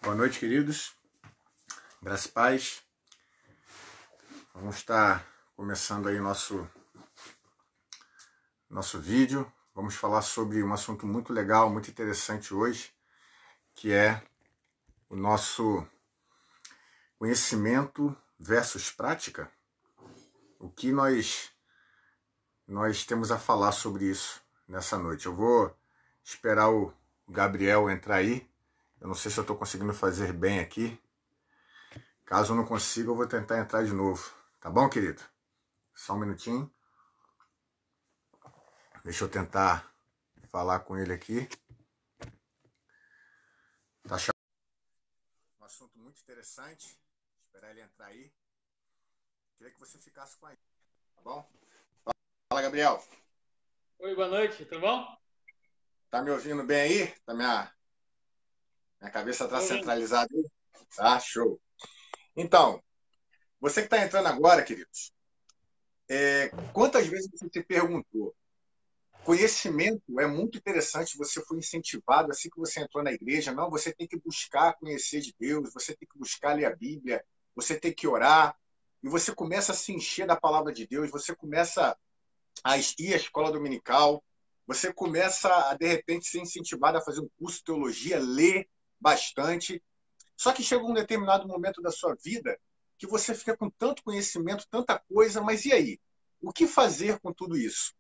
Boa noite, queridos. Graças e paz. Vamos estar começando aí nosso vídeo. Vamos falar sobre um assunto muito legal, muito interessante hoje, que é o nosso conhecimento versus prática. O que nós temos a falar sobre isso nessa noite. Eu vou esperar o Gabriel entrar aí. Eu não sei se eu estou conseguindo fazer bem aqui. Caso eu não consiga, eu vou tentar entrar de novo. Tá bom, querido? Só um minutinho. Deixa eu tentar falar com ele aqui. Tá chamando. Um assunto muito interessante. Esperar ele entrar aí. Queria que você ficasse com ele. Tá bom? Fala, Gabriel. Oi, boa noite, tudo bom? Tá me ouvindo bem aí? Tá minha cabeça tá Tô ouvindo. centralizada aí? Tá, show. Então, você que tá entrando agora, queridos, quantas vezes você se perguntou? Conhecimento é muito interessante, você foi incentivado assim que você entrou na igreja. Não, você tem que buscar conhecer de Deus, você tem que buscar ler a Bíblia, você tem que orar, e você começa a se encher da palavra de Deus, você começa a ir à escola dominical, você começa a, de repente, ser incentivado a fazer um curso de teologia, ler bastante. Só que chega um determinado momento da sua vida que você fica com tanto conhecimento, tanta coisa, mas e aí? O que fazer com tudo isso?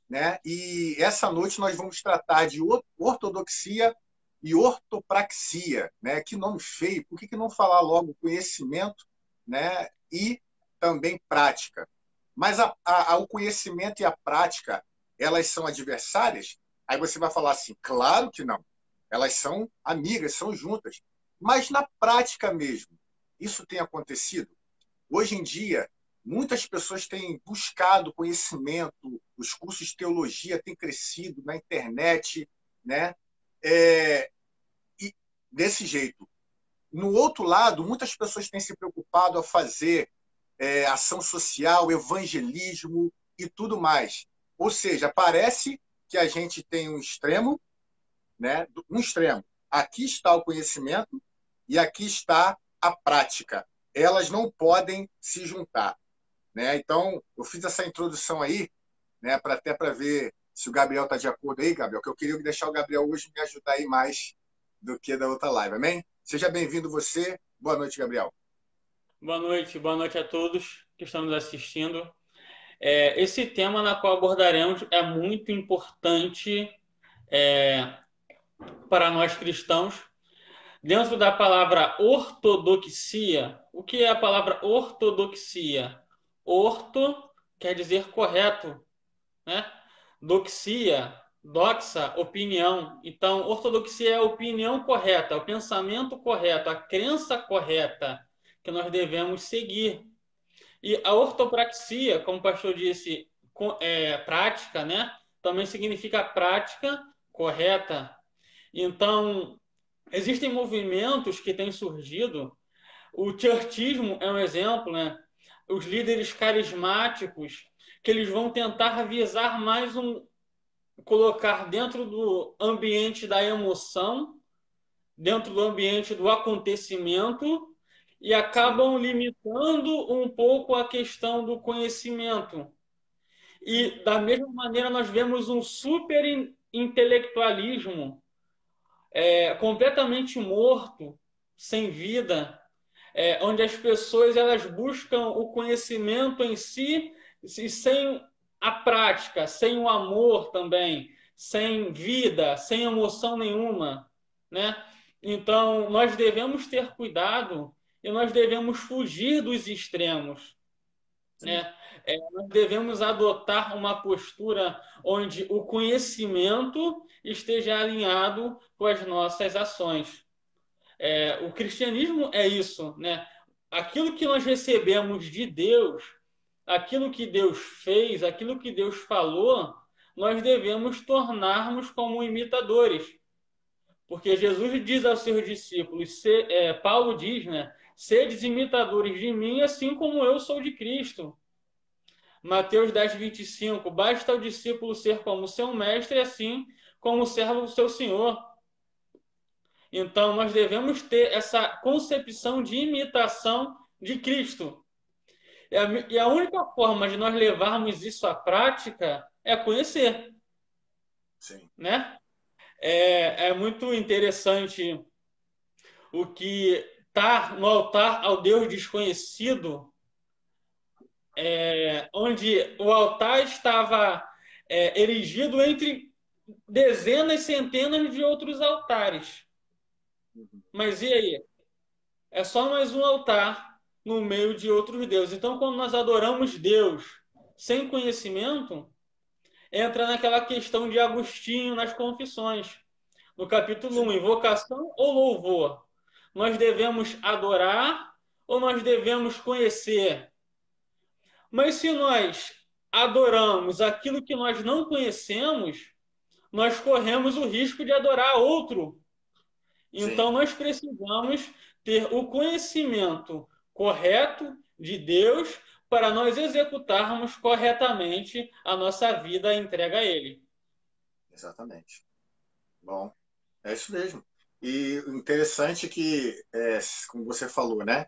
Né? E essa noite nós vamos tratar de ortodoxia e ortopraxia. Né? Que nome feio, por que não falar logo conhecimento, né? E também prática? Mas o conhecimento e a prática, elas são adversárias? Aí você vai falar assim, claro que não. Elas são amigas, são juntas. Mas na prática mesmo, isso tem acontecido? Hoje em dia, muitas pessoas têm buscado conhecimento, os cursos de teologia têm crescido na internet, né? E desse jeito. No outro lado, muitas pessoas têm se preocupado a fazer ação social, evangelismo e tudo mais. Ou seja, parece que a gente tem um extremo, né? Um extremo. Aqui está o conhecimento e aqui está a prática. Elas não podem se juntar. Né? Então, eu fiz essa introdução aí, né, até para ver se o Gabriel está de acordo aí, Gabriel, que eu queria deixar o Gabriel hoje me ajudar aí mais do que da outra live, amém? Seja bem-vindo você. Boa noite, Gabriel. Boa noite a todos que estão nos assistindo. Esse tema na qual abordaremos é muito importante é, para nós cristãos. Dentro da palavra ortodoxia, o que é a palavra ortodoxia? Orto quer dizer correto, né? Doxia, doxa, opinião. Então, ortodoxia é a opinião correta, o pensamento correto, a crença correta que nós devemos seguir. E a ortopraxia, como o pastor disse, prática, né? Também significa prática correta. Então, existem movimentos que têm surgido. O churchismo é um exemplo, né? Os líderes carismáticos, que eles vão tentar visar mais colocar dentro do ambiente da emoção, dentro do ambiente do acontecimento, e acabam limitando um pouco a questão do conhecimento. E, da mesma maneira, nós vemos um super intelectualismo completamente morto, sem vida, onde as pessoas elas buscam o conhecimento em si e sem a prática, sem o amor também, sem vida, sem emoção nenhuma, né? Então, nós devemos ter cuidado e nós devemos fugir dos extremos, né? Nós devemos adotar uma postura onde o conhecimento esteja alinhado com as nossas ações. O cristianismo é isso, né? Aquilo que nós recebemos de Deus, aquilo que Deus fez, aquilo que Deus falou, nós devemos tornarmos como imitadores. Porque Jesus diz aos seus discípulos, Paulo diz, né? Sedes imitadores de mim, assim como eu sou de Cristo. Mateus 10:25, basta o discípulo ser como seu mestre, assim como o servo do seu senhor. Então, nós devemos ter essa concepção de imitação de Cristo. E a única forma de nós levarmos isso à prática é conhecer, Sim, né? É muito interessante o que está no altar ao Deus desconhecido, onde o altar estava erigido entre dezenas, centenas de outros altares. Mas e aí? É só mais um altar no meio de outros deuses. Então, quando nós adoramos Deus sem conhecimento, entra naquela questão de Agostinho nas Confissões, no capítulo 1, sim, invocação ou louvor. Nós devemos adorar ou nós devemos conhecer? Mas se nós adoramos aquilo que nós não conhecemos, nós corremos o risco de adorar outro. Então, sim, nós precisamos ter o conhecimento correto de Deus para nós executarmos corretamente a nossa vida entrega a Ele. exatamente. Bom, é isso mesmo. E o interessante é que, como você falou, né?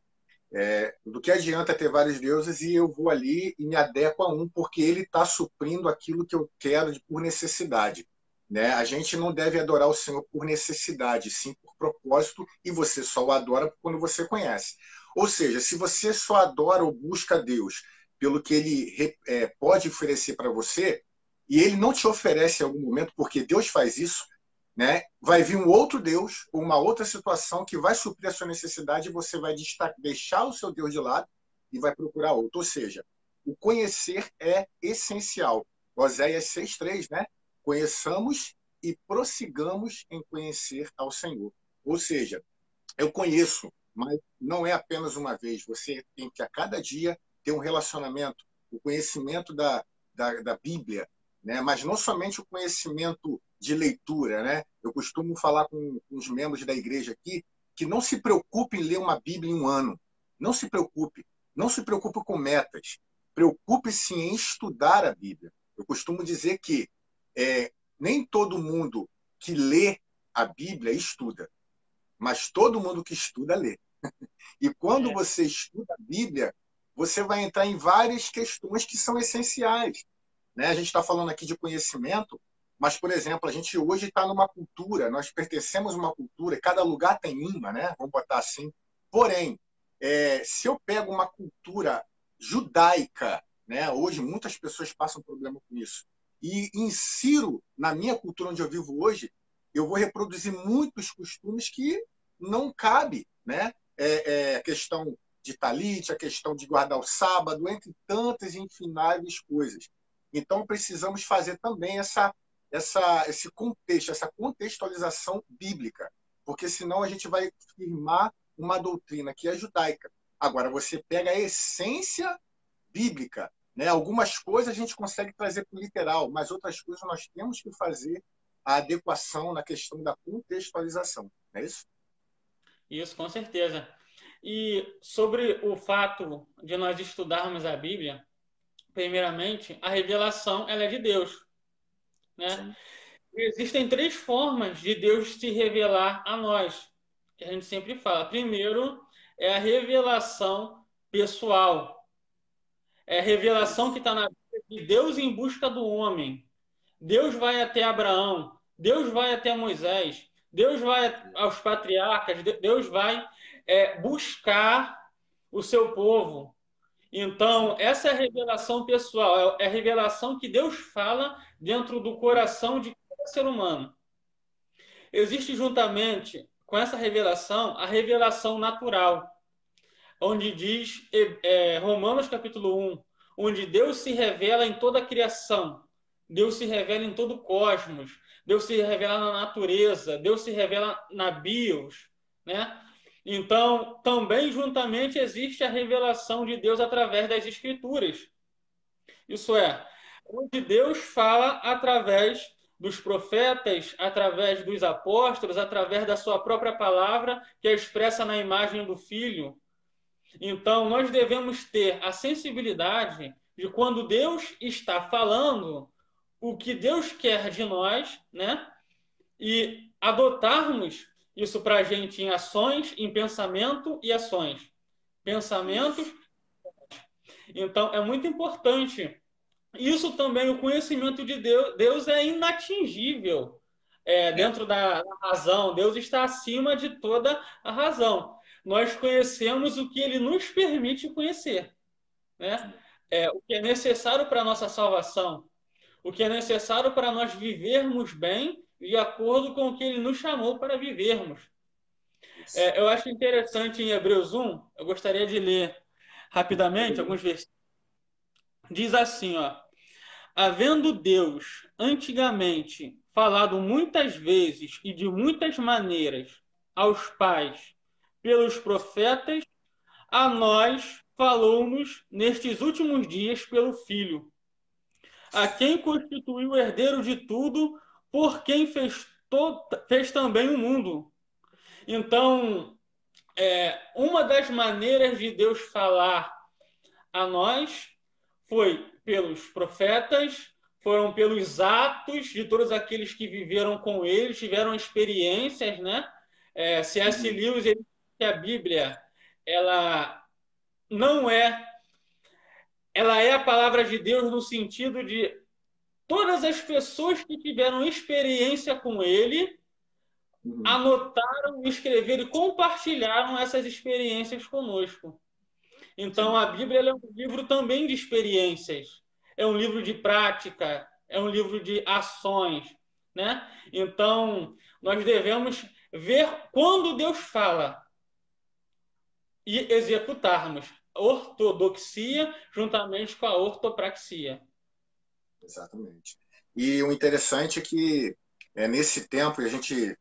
Do que adianta ter vários deuses e eu vou ali e me adequo a um, porque ele está suprindo aquilo que eu quero por necessidade. Né? A gente não deve adorar o Senhor por necessidade, sim por propósito, e você só o adora quando você conhece. Ou seja, se você só adora ou busca Deus pelo que ele pode oferecer para você, e ele não te oferece em algum momento, porque Deus faz isso, né? Vai vir um outro Deus, uma outra situação que vai suprir a sua necessidade e você vai deixar o seu Deus de lado e vai procurar outro. Ou seja, o conhecer é essencial. Oséias 6,3, né? Conheçamos e prossigamos em conhecer ao Senhor. Ou seja, eu conheço, mas não é apenas uma vez. Você tem que, a cada dia, ter um relacionamento, o conhecimento da Bíblia, né? Mas não somente o conhecimento de leitura. Né? Eu costumo falar com os membros da igreja aqui que não se preocupe em ler uma Bíblia em um ano. Não se preocupe. Não se preocupe com metas. Preocupe-se em estudar a Bíblia. Eu costumo dizer que nem todo mundo que lê a Bíblia estuda, mas todo mundo que estuda lê. E quando É, você estuda a Bíblia, você vai entrar em várias questões que são essenciais. Né? A gente está falando aqui de conhecimento, mas, por exemplo, a gente hoje está numa cultura, nós pertencemos a uma cultura, cada lugar tem uma, né? Vamos botar assim. Porém, se eu pego uma cultura judaica, né? Hoje muitas pessoas passam problema com isso, e insiro na minha cultura onde eu vivo hoje, eu vou reproduzir muitos costumes que não cabe, né? A questão de talit, a questão de guardar o sábado, entre tantas e infináveis coisas. Então, precisamos fazer também esse contexto, essa contextualização bíblica, porque senão a gente vai firmar uma doutrina que é judaica. Agora, você pega a essência bíblica, né? Algumas coisas a gente consegue trazer para o literal, mas outras coisas nós temos que fazer a adequação na questão da contextualização. Não é isso? isso, com certeza. E sobre o fato de nós estudarmos a Bíblia, primeiramente, a revelação ela é de Deus, né? Sim, Existem três formas de Deus se revelar a nós, que a gente sempre fala. Primeiro é a revelação pessoal, é a revelação que isso. está na Bíblia de Deus em busca do homem. Deus vai até Abraão, Deus vai até Moisés, Deus vai aos patriarcas, Deus vai buscar o seu povo. Então, Sim, essa é a revelação pessoal, é a revelação que Deus fala dentro do coração de cada ser humano. Existe juntamente com essa revelação a revelação natural, onde diz Romanos capítulo 1, onde Deus se revela em toda a criação, Deus se revela em todo o cosmos, Deus se revela na natureza, Deus se revela na bios, né? Então, também juntamente existe a revelação de Deus através das Escrituras. Isso é, onde Deus fala através dos profetas, através dos apóstolos, através da sua própria palavra, que é expressa na imagem do Filho. Então, nós devemos ter a sensibilidade de quando Deus está falando o que Deus quer de nós, né? E adotarmos isso para a gente em ações, em pensamento e ações. Pensamentos. Então, é muito importante. Isso também, o conhecimento de Deus, Deus é inatingível É. dentro da razão. Deus está acima de toda a razão. Nós conhecemos o que Ele nos permite conhecer, né? O que é necessário para a nossa salvação, o que é necessário para nós vivermos bem de acordo com o que Ele nos chamou para vivermos. Isso. Eu acho interessante em Hebreus 1, eu gostaria de ler rapidamente alguns versículos. Diz assim, ó: havendo Deus antigamente falado muitas vezes e de muitas maneiras aos pais pelos profetas, a nós falou-nos nestes últimos dias pelo Filho, a quem constituiu o herdeiro de tudo, por quem fez também o mundo. Então, uma das maneiras de Deus falar a nós foi pelos profetas, foram pelos atos de todos aqueles que viveram com ele, tiveram experiências, né? C.S. Uhum. Lewis, ele diz que a Bíblia, ela não é, ela é a palavra de Deus no sentido de todas as pessoas que tiveram experiência com ele Uhum. anotaram, escreveram e compartilharam essas experiências conosco. Então, Sim. a Bíblia é um livro também de experiências, é um livro de prática, é um livro de ações, né? Então, nós devemos ver quando Deus fala e executarmos ortodoxia juntamente com a ortopraxia. Exatamente. E o interessante é que nesse tempo, e a gente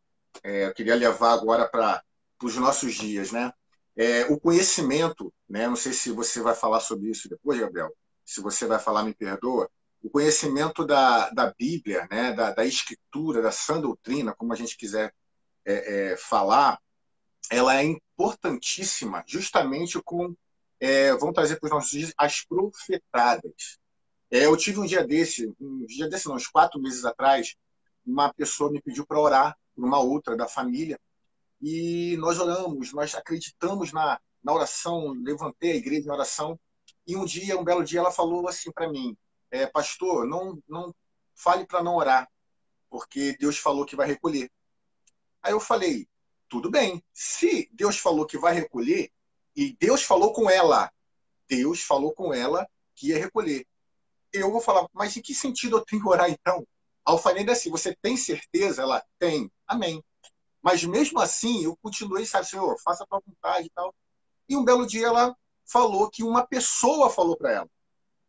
eu queria levar agora para os nossos dias, né? O conhecimento, né? Não sei se você vai falar sobre isso depois, Gabriel. Se você vai falar, me perdoa. O conhecimento da Bíblia, né? Da Escritura, da sã doutrina, como a gente quiser falar, ela é importantíssima justamente com, vamos trazer para os nossos dias, as profetadas. Eu tive um dia desse não, uns 4 meses atrás, uma pessoa me pediu para orar por uma outra da família, e nós oramos, nós acreditamos na oração, levantei a igreja em oração, e um belo dia, ela falou assim para mim, pastor, não fale para não orar, porque Deus falou que vai recolher. Aí eu falei, tudo bem, se Deus falou que vai recolher, e Deus falou com ela que ia recolher, eu vou falar, mas em que sentido eu tenho que orar então? A alfanenda é assim, você tem certeza? Ela tem. Amém. Mas mesmo assim, eu continuei, sabe, Senhor, faça a tua vontade e tal. E um belo dia ela falou que uma pessoa falou para ela,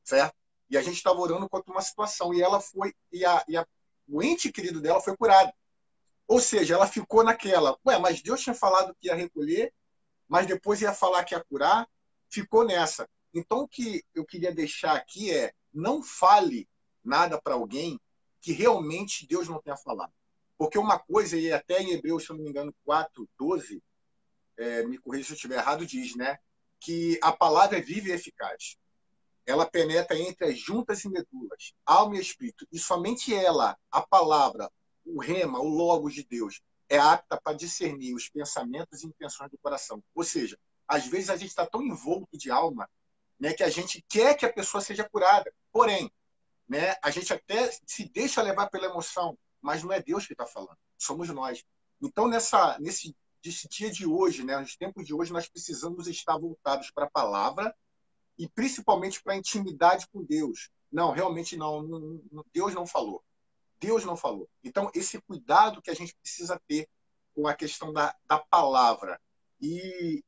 certo? E a gente estava orando contra uma situação. E ela foi, o ente querido dela foi curado. Ou seja, ela ficou naquela, ué, mas Deus tinha falado que ia recolher, mas depois ia falar que ia curar, ficou nessa. Então, o que eu queria deixar aqui é: não fale nada para alguém que realmente Deus não tenha falado. Porque uma coisa, e até em Hebreus, se eu não me engano, 4:12, me corrija se eu estiver errado, diz, né, que a palavra é viva e eficaz. Ela penetra entre as juntas e medulas, alma e espírito, e somente ela, a palavra, o rema, o logos de Deus, é apta para discernir os pensamentos e intenções do coração. Ou seja, às vezes a gente está tão envolto de alma, né, que a gente quer que a pessoa seja curada. Porém, né, a gente até se deixa levar pela emoção, mas não é Deus que está falando, somos nós. Então, nesse dia de hoje, né, nos tempos de hoje, nós precisamos estar voltados para a palavra e principalmente para a intimidade com Deus. Não, realmente não, Deus não falou. Deus não falou. Então, esse cuidado que a gente precisa ter com a questão da palavra e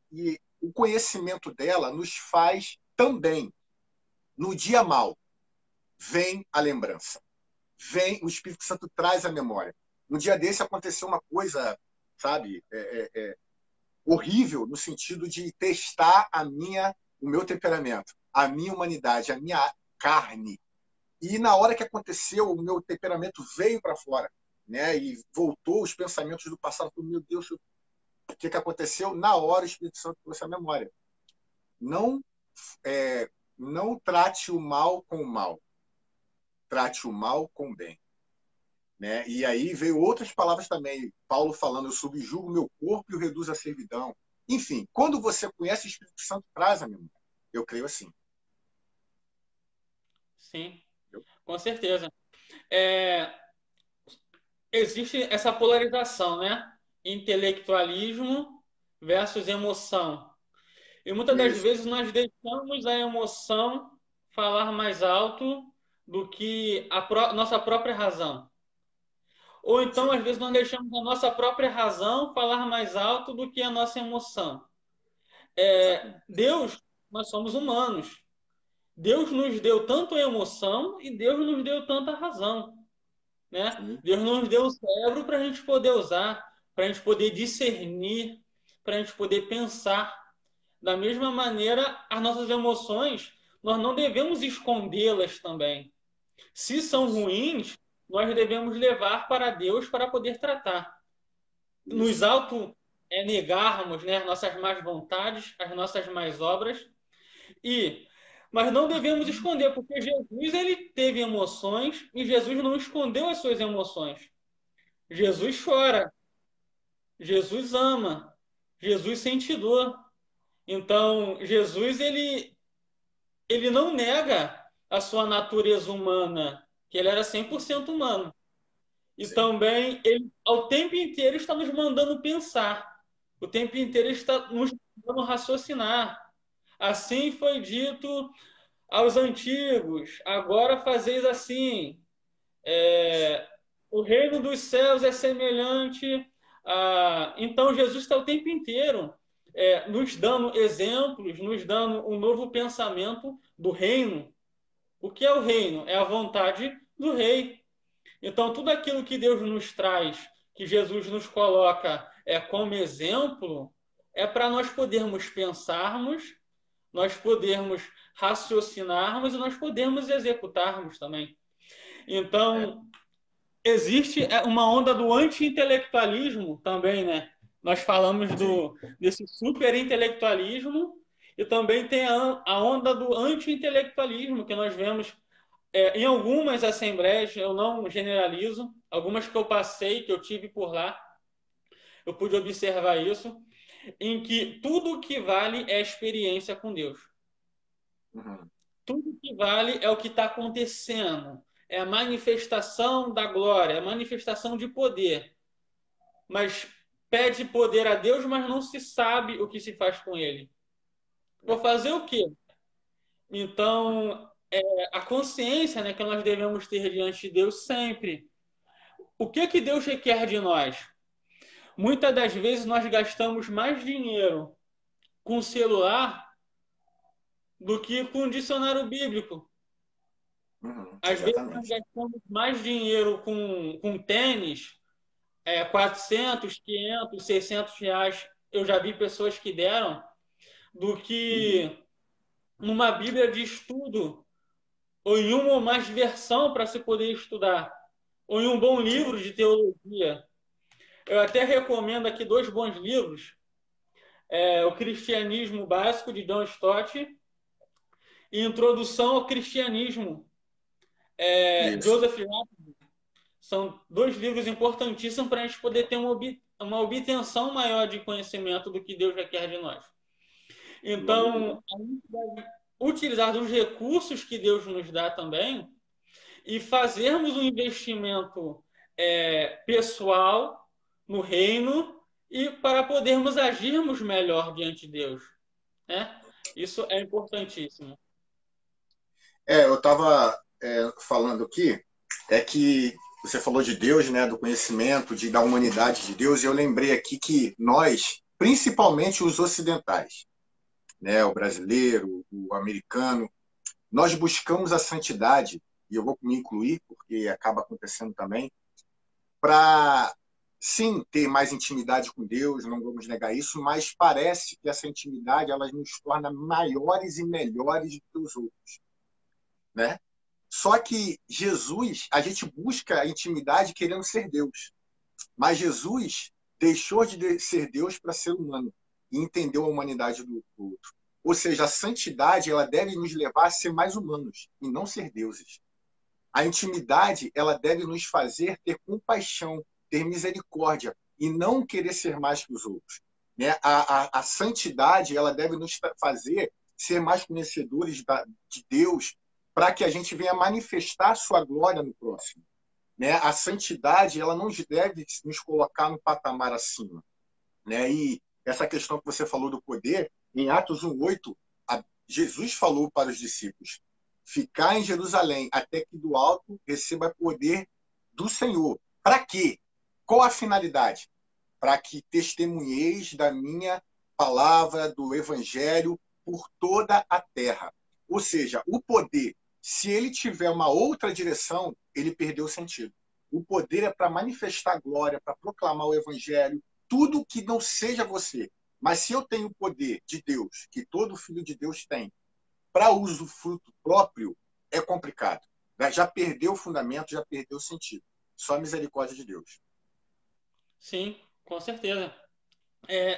o conhecimento dela nos faz também, no dia mal, vem a lembrança. Vem, o Espírito Santo traz a memória. No dia desse aconteceu uma coisa, sabe, horrível, no sentido de testar o meu temperamento, a minha humanidade, a minha carne. E na hora que aconteceu, o meu temperamento veio para fora, né? E voltou os pensamentos do passado. Meu Deus, o que aconteceu? Na hora o Espírito Santo trouxe a memória. Não, não trate o mal com o mal, trate o mal com o bem. né? E aí veio outras palavras também. Paulo falando, eu subjugo meu corpo e o reduzo à servidão. Enfim, quando você conhece o Espírito Santo, traz a memória. Eu creio assim. Sim, com certeza. É, existe essa polarização, né? Intelectualismo versus emoção. E muitas das Isso. vezes nós deixamos a emoção falar mais alto do que a nossa própria razão. Ou então, Sim. às vezes, nós deixamos a nossa própria razão falar mais alto do que a nossa emoção. Exatamente. Deus, nós somos humanos. Deus nos deu tanto a emoção e Deus nos deu tanta razão, né? Sim. Deus nos deu o cérebro para a gente poder usar, para a gente poder discernir, para a gente poder pensar. Da mesma maneira, as nossas emoções, nós não devemos escondê-las também. Se são Isso. ruins, nós devemos levar para Deus para poder tratar. Nos Isso. auto negarmos, né, as nossas más vontades, as nossas más obras, e mas não devemos esconder, porque Jesus ele teve emoções e Jesus não escondeu as suas emoções. Jesus chora, Jesus ama, Jesus sente dor. Então, Jesus ele não nega a sua natureza humana, que ele era 100% humano. E Sim. também ele ao tempo inteiro está nos mandando pensar. O tempo inteiro está nos mandando raciocinar. Assim foi dito aos antigos, agora fazeis assim. O reino dos céus é semelhante a. Então, Jesus está o tempo inteiro nos dando exemplos, nos dando um novo pensamento do reino. O que é o reino? É a vontade do rei. Então, tudo aquilo que Deus nos traz, que Jesus nos coloca como exemplo, é para nós podermos pensarmos, nós podermos raciocinarmos e nós podermos executarmos também. É. Então, existe uma onda do anti-intelectualismo também, né? Nós falamos Sim. desse super-intelectualismo e também tem a onda do anti-intelectualismo que nós vemos em algumas assembleias, eu não generalizo, algumas que eu passei, que eu tive por lá, eu pude observar isso, em que tudo que vale é a experiência com Deus. Uhum. Tudo que vale é o que está acontecendo. É a manifestação da glória, é a manifestação de poder. Mas pede poder a Deus, mas não se sabe o que se faz com ele. Vou É. fazer o quê? Então, a consciência, né, que nós devemos ter diante de Deus sempre. O que que Deus requer de nós? Muitas das vezes nós gastamos mais dinheiro com celular do que com dicionário bíblico. Uhum. Às vezes nós Exatamente. gastamos mais dinheiro com tênis, 400, 500, 600 reais. Eu já vi pessoas que deram, do Uhum. que numa Bíblia de estudo, ou em uma ou mais versão para se poder estudar, ou em um bom livro Sim. de teologia. Eu até recomendo aqui dois bons livros. O Cristianismo Básico, de John Stott, e Introdução ao Cristianismo, Isso. Joseph Ratzinger. São dois livros importantíssimos para a gente poder ter uma obtenção maior de conhecimento do que Deus requer de nós. Glória a Deus. Então, a gente deve utilizar dos recursos que Deus nos dá também e fazermos um investimento pessoal no reino e para podermos agirmos melhor diante de Deus, né? Isso é importantíssimo. Eu estava falando aqui, que você falou de Deus, né, do conhecimento, da humanidade de Deus, e eu lembrei aqui que nós, principalmente os ocidentais, né, o brasileiro, o americano, nós buscamos a santidade, e eu vou me incluir, porque acaba acontecendo também, para, sim, ter mais intimidade com Deus, não vamos negar isso, mas parece que essa intimidade ela nos torna maiores e melhores do que os outros, né? Só que Jesus, a gente busca a intimidade querendo ser Deus, mas Jesus deixou de ser Deus para ser humano e entendeu a humanidade do outro. Ou seja, a santidade ela deve nos levar a ser mais humanos e não ser deuses. A intimidade, ela deve nos fazer ter compaixão, ter misericórdia e não querer ser mais que os outros. Né? A santidade, ela deve nos fazer ser mais conhecedores de Deus, para que a gente venha manifestar a sua glória no próximo. Né? A santidade, ela não deve nos colocar no patamar acima. Né? E essa questão que você falou do poder, em Atos 1:8, Jesus falou para os discípulos: ficar em Jerusalém até que do alto receba poder do Senhor. Para quê? Qual a finalidade? Para que testemunheis da minha palavra, do evangelho, por toda a terra. Ou seja, o poder, se ele tiver uma outra direção, ele perdeu o sentido. O poder é para manifestar glória, para proclamar o evangelho, tudo que não seja você. Mas se eu tenho o poder de Deus, que todo filho de Deus tem, para uso fruto próprio, é complicado. Já perdeu o fundamento, já perdeu o sentido. Só a misericórdia de Deus. Sim, com certeza.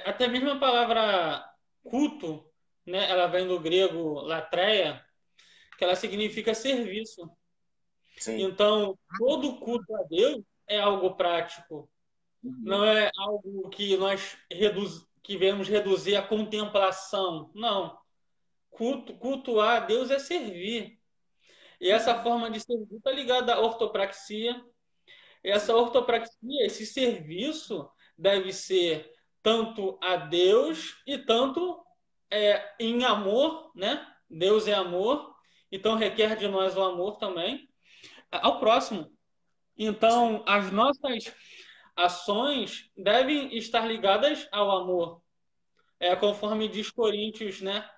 Até mesmo a palavra culto, né, ela vem do grego latreia, que ela significa serviço. Sim. Então, todo culto a Deus é algo prático. Não é algo que nós que vemos reduzir a contemplação. Não. Cultuar a Deus é servir. E essa forma de servir está ligada à ortopraxia. E essa ortopraxia, esse serviço, deve ser tanto a Deus e tanto em amor, né? Deus é amor, então requer de nós o amor também ao próximo. Então, as nossas ações devem estar ligadas ao amor. Conforme diz Coríntios, né?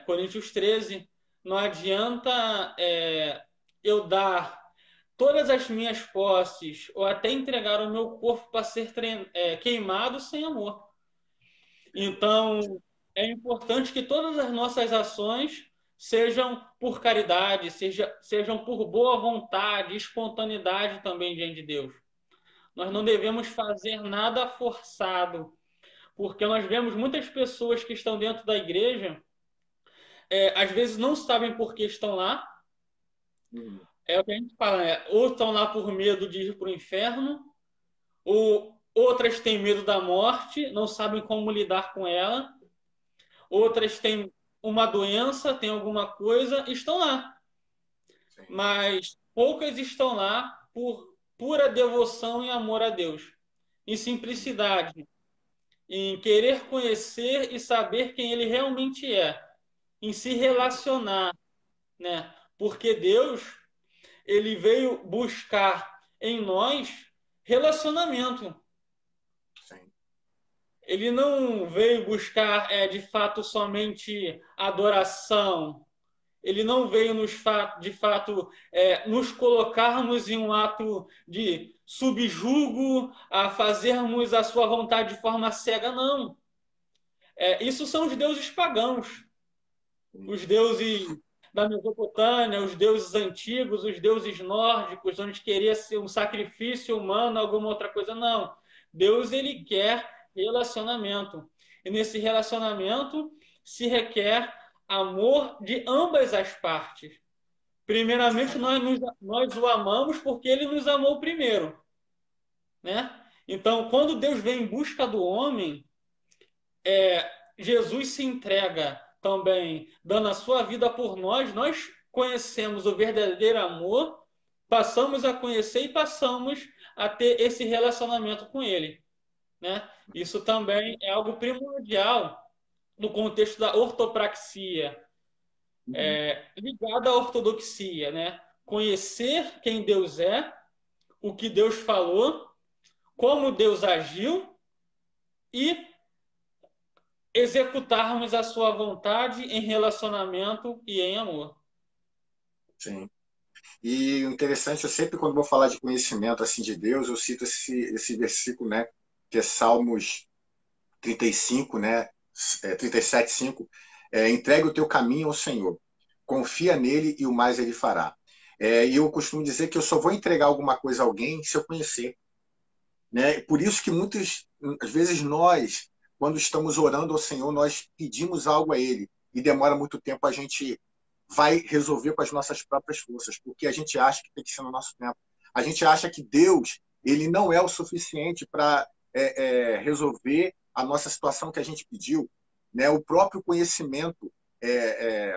Coríntios 13, não adianta eu dar todas as minhas posses ou até entregar o meu corpo para ser queimado sem amor. Então, é importante que todas as nossas ações sejam por caridade, sejam por boa vontade, espontaneidade também diante de Deus. Nós não devemos fazer nada forçado, porque nós vemos muitas pessoas que estão dentro da igreja, às vezes não sabem por que estão lá. É o que a gente fala, né? Ou estão lá por medo de ir para o inferno, ou outras têm medo da morte, não sabem como lidar com ela, outras têm uma doença, têm alguma coisa, estão lá. Sim. Mas poucas estão lá por pura devoção e amor a Deus, em simplicidade, em querer conhecer e saber quem Ele realmente é, em se relacionar, né? Porque Deus, Ele veio buscar em nós relacionamento. Sim. Ele não veio buscar, de fato, somente adoração. Ele não veio, de fato, nos colocarmos em um ato de subjugo, a fazermos a sua vontade de forma cega, não. Isso são os deuses pagãos, os deuses da Mesopotâmia, os deuses antigos, os deuses nórdicos, onde queria ser um sacrifício humano, alguma outra coisa. Não. Deus, ele quer relacionamento. E nesse relacionamento se requer amor de ambas as partes. Primeiramente, nós o amamos porque ele nos amou primeiro. Né? Então, quando Deus vem em busca do homem, Jesus se entrega também, dando a sua vida por nós, nós conhecemos o verdadeiro amor, passamos a conhecer e passamos a ter esse relacionamento com ele. Né? Isso também é algo primordial no contexto da ortopraxia, ligado à ortodoxia. Né? Conhecer quem Deus é, o que Deus falou, como Deus agiu e executarmos a sua vontade em relacionamento e em amor. Sim. E o interessante, eu sempre quando vou falar de conhecimento assim de Deus, eu cito esse versículo, né, que é Salmos 35, né, 37:5, entregue o teu caminho ao Senhor, confia nele e o mais ele fará. E eu costumo dizer que eu só vou entregar alguma coisa a alguém se eu conhecer. Né? Por isso que muitas às vezes nós, quando estamos orando ao Senhor, nós pedimos algo a Ele e demora muito tempo a gente vai resolver com as nossas próprias forças, porque a gente acha que tem que ser no nosso tempo. A gente acha que Deus ele não é o suficiente para resolver a nossa situação que a gente pediu. Né? O próprio conhecimento,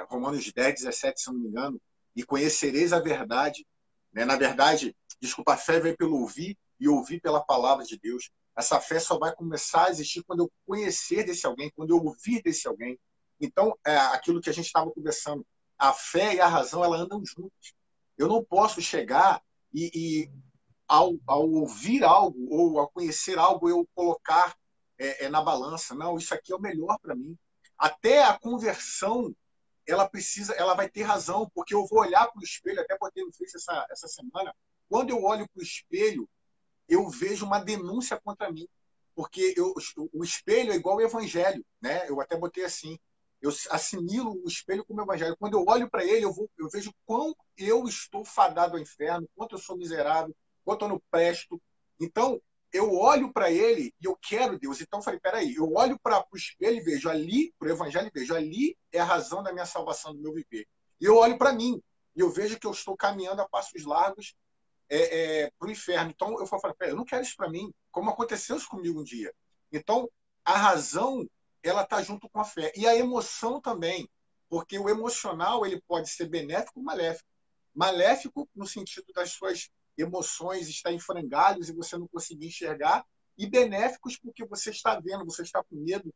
Romanos 10, 17, se não me engano, e conhecereis a verdade. Né? Na verdade, desculpa, a fé vem pelo ouvir e ouvir pela palavra de Deus. Essa fé só vai começar a existir quando eu conhecer desse alguém, quando eu ouvir desse alguém. Então, aquilo que a gente estava conversando, a fé e a razão, elas andam juntas. Eu não posso chegar ao ouvir algo ou ao conhecer algo, eu colocar na balança. Não, isso aqui é o melhor para mim. Até a conversão, ela vai ter razão, porque eu vou olhar para o espelho, até botei no Face essa semana, quando eu olho para o espelho, eu vejo uma denúncia contra mim, porque o espelho é igual ao evangelho, né? Eu até botei assim, eu assimilo o espelho como o evangelho. Quando eu olho para ele, eu vejo quão eu estou fadado ao inferno, quanto eu sou miserável, quanto eu não presto. Então, eu olho para ele e eu quero Deus. Então, eu falei, peraí, eu olho para o espelho e vejo ali, para o evangelho, e vejo ali é a razão da minha salvação, do meu viver. E eu olho para mim e eu vejo que eu estou caminhando a passos largos para o inferno. Então, eu falei, eu não quero isso para mim, como aconteceu isso comigo um dia. Então, a razão, ela está junto com a fé. E a emoção também, porque o emocional ele pode ser benéfico ou maléfico. Maléfico no sentido das suas emoções estar em frangalhos e você não conseguir enxergar, e benéficos porque você está vendo, você está com medo.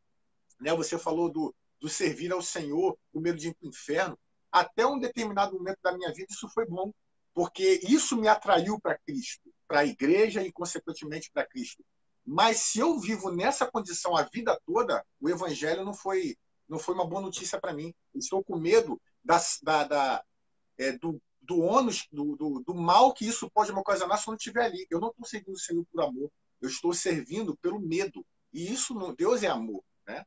Né? Você falou do servir ao Senhor, o medo de ir para o inferno. Até um determinado momento da minha vida, isso foi bom, porque isso me atraiu para Cristo, para a igreja e, consequentemente, para Cristo. Mas se eu vivo nessa condição a vida toda, o evangelho não foi uma boa notícia para mim. Eu estou com medo do ônus, do mal que isso pode me ocasionar se eu não estiver ali. Eu não estou servindo o Senhor por amor, eu estou servindo pelo medo. E isso, Deus é amor. Né?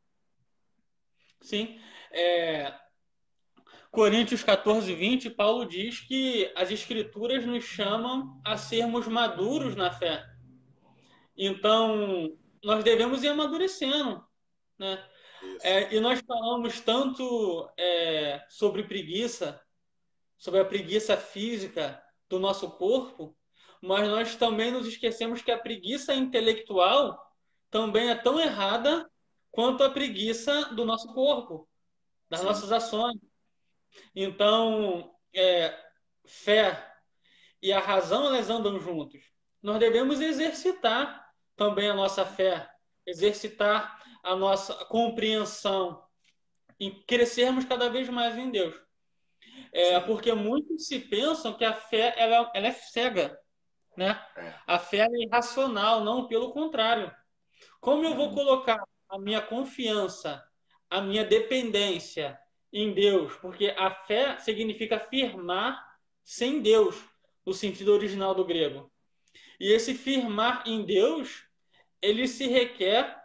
Sim. Coríntios 14, 20, Paulo diz que as Escrituras nos chamam a sermos maduros na fé. Então, nós devemos ir amadurecendo, né? E nós falamos tanto sobre preguiça, sobre a preguiça física do nosso corpo, mas nós também nos esquecemos que a preguiça intelectual também é tão errada quanto a preguiça do nosso corpo, das Sim. nossas ações. Então, fé e a razão, elas andam juntos. Nós devemos exercitar também a nossa fé, exercitar a nossa compreensão e crescermos cada vez mais em Deus. Porque muitos se pensam que a fé ela é cega, né? A fé é irracional, não, pelo contrário. Como eu vou colocar a minha confiança, a minha dependência em Deus? Porque a fé significa firmar sem Deus, no sentido original do grego. E esse firmar em Deus, ele se requer,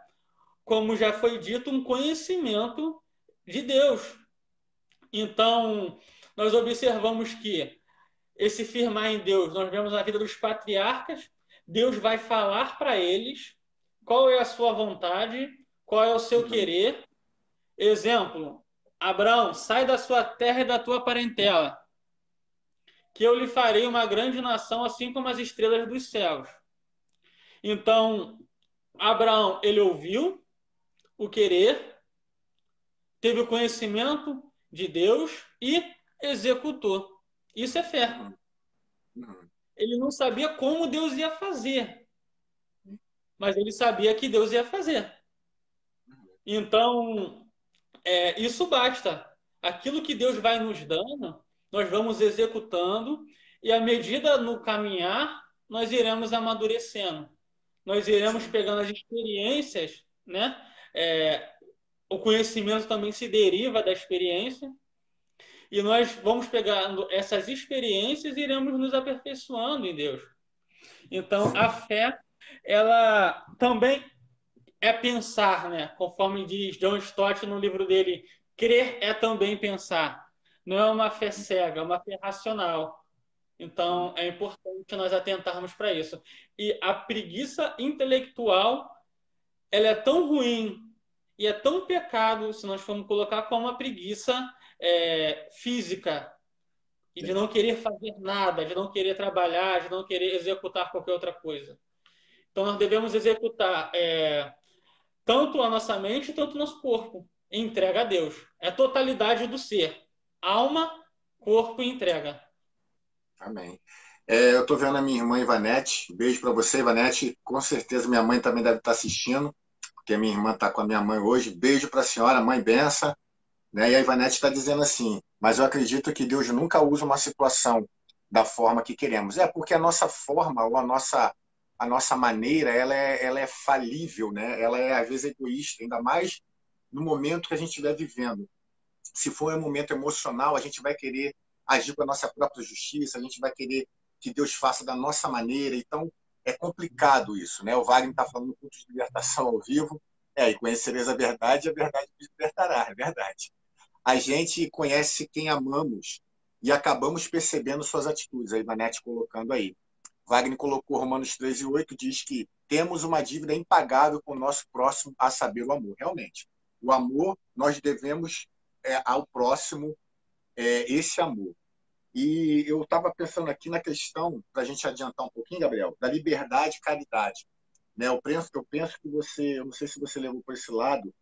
como já foi dito, um conhecimento de Deus. Então, nós observamos que esse firmar em Deus, nós vemos na vida dos patriarcas, Deus vai falar para eles qual é a sua vontade, qual é o seu querer. Exemplo, Abraão, sai da sua terra e da tua parentela, que eu lhe farei uma grande nação, assim como as estrelas dos céus. Então, Abraão, ele ouviu o querer, teve o conhecimento de Deus e executou. Isso é fé. Ele não sabia como Deus ia fazer, mas ele sabia que Deus ia fazer. Então, isso basta. Aquilo que Deus vai nos dando, nós vamos executando, e à medida no caminhar, nós iremos amadurecendo. Nós iremos pegando as experiências, né? O conhecimento também se deriva da experiência, e nós vamos pegando essas experiências e iremos nos aperfeiçoando em Deus. Então, a fé, ela também é pensar, né? Conforme diz John Stott no livro dele, crer é também pensar. Não é uma fé cega, é uma fé racional. Então, é importante nós atentarmos para isso. E a preguiça intelectual, ela é tão ruim e é tão pecado, se nós formos colocar, como a preguiça física e de Sim. não querer fazer nada, de não querer trabalhar, de não querer executar qualquer outra coisa. Então, nós devemos executar tanto a nossa mente, tanto o nosso corpo. Entrega a Deus. É a totalidade do ser. Alma, corpo e entrega. Amém. Eu estou vendo a minha irmã Ivanete. Beijo para você, Ivanete. Com certeza minha mãe também deve estar assistindo, porque a minha irmã está com a minha mãe hoje. Beijo para a senhora, mãe benção. Né? E a Ivanete está dizendo assim, mas eu acredito que Deus nunca usa uma situação da forma que queremos. É porque a nossa forma ou a nossa maneira, ela é falível, né? Ela é, às vezes, egoísta, ainda mais no momento que a gente estiver vivendo. Se for um momento emocional, a gente vai querer agir com a nossa própria justiça, a gente vai querer que Deus faça da nossa maneira. Então, é complicado isso, né? O Wagner está falando culto de libertação ao vivo. E conhecereis a verdade vos libertará, é verdade. A gente conhece quem amamos e acabamos percebendo suas atitudes. A Ivanete colocando aí. Wagner colocou Romanos 13:8, diz que temos uma dívida impagável com o nosso próximo, a saber, o amor. Realmente, o amor, nós devemos ao próximo esse amor. E eu estava pensando aqui na questão, para a gente adiantar um pouquinho, Gabriel, da liberdade e caridade. Né? Eu penso que você, eu não sei se você levou por esse lado,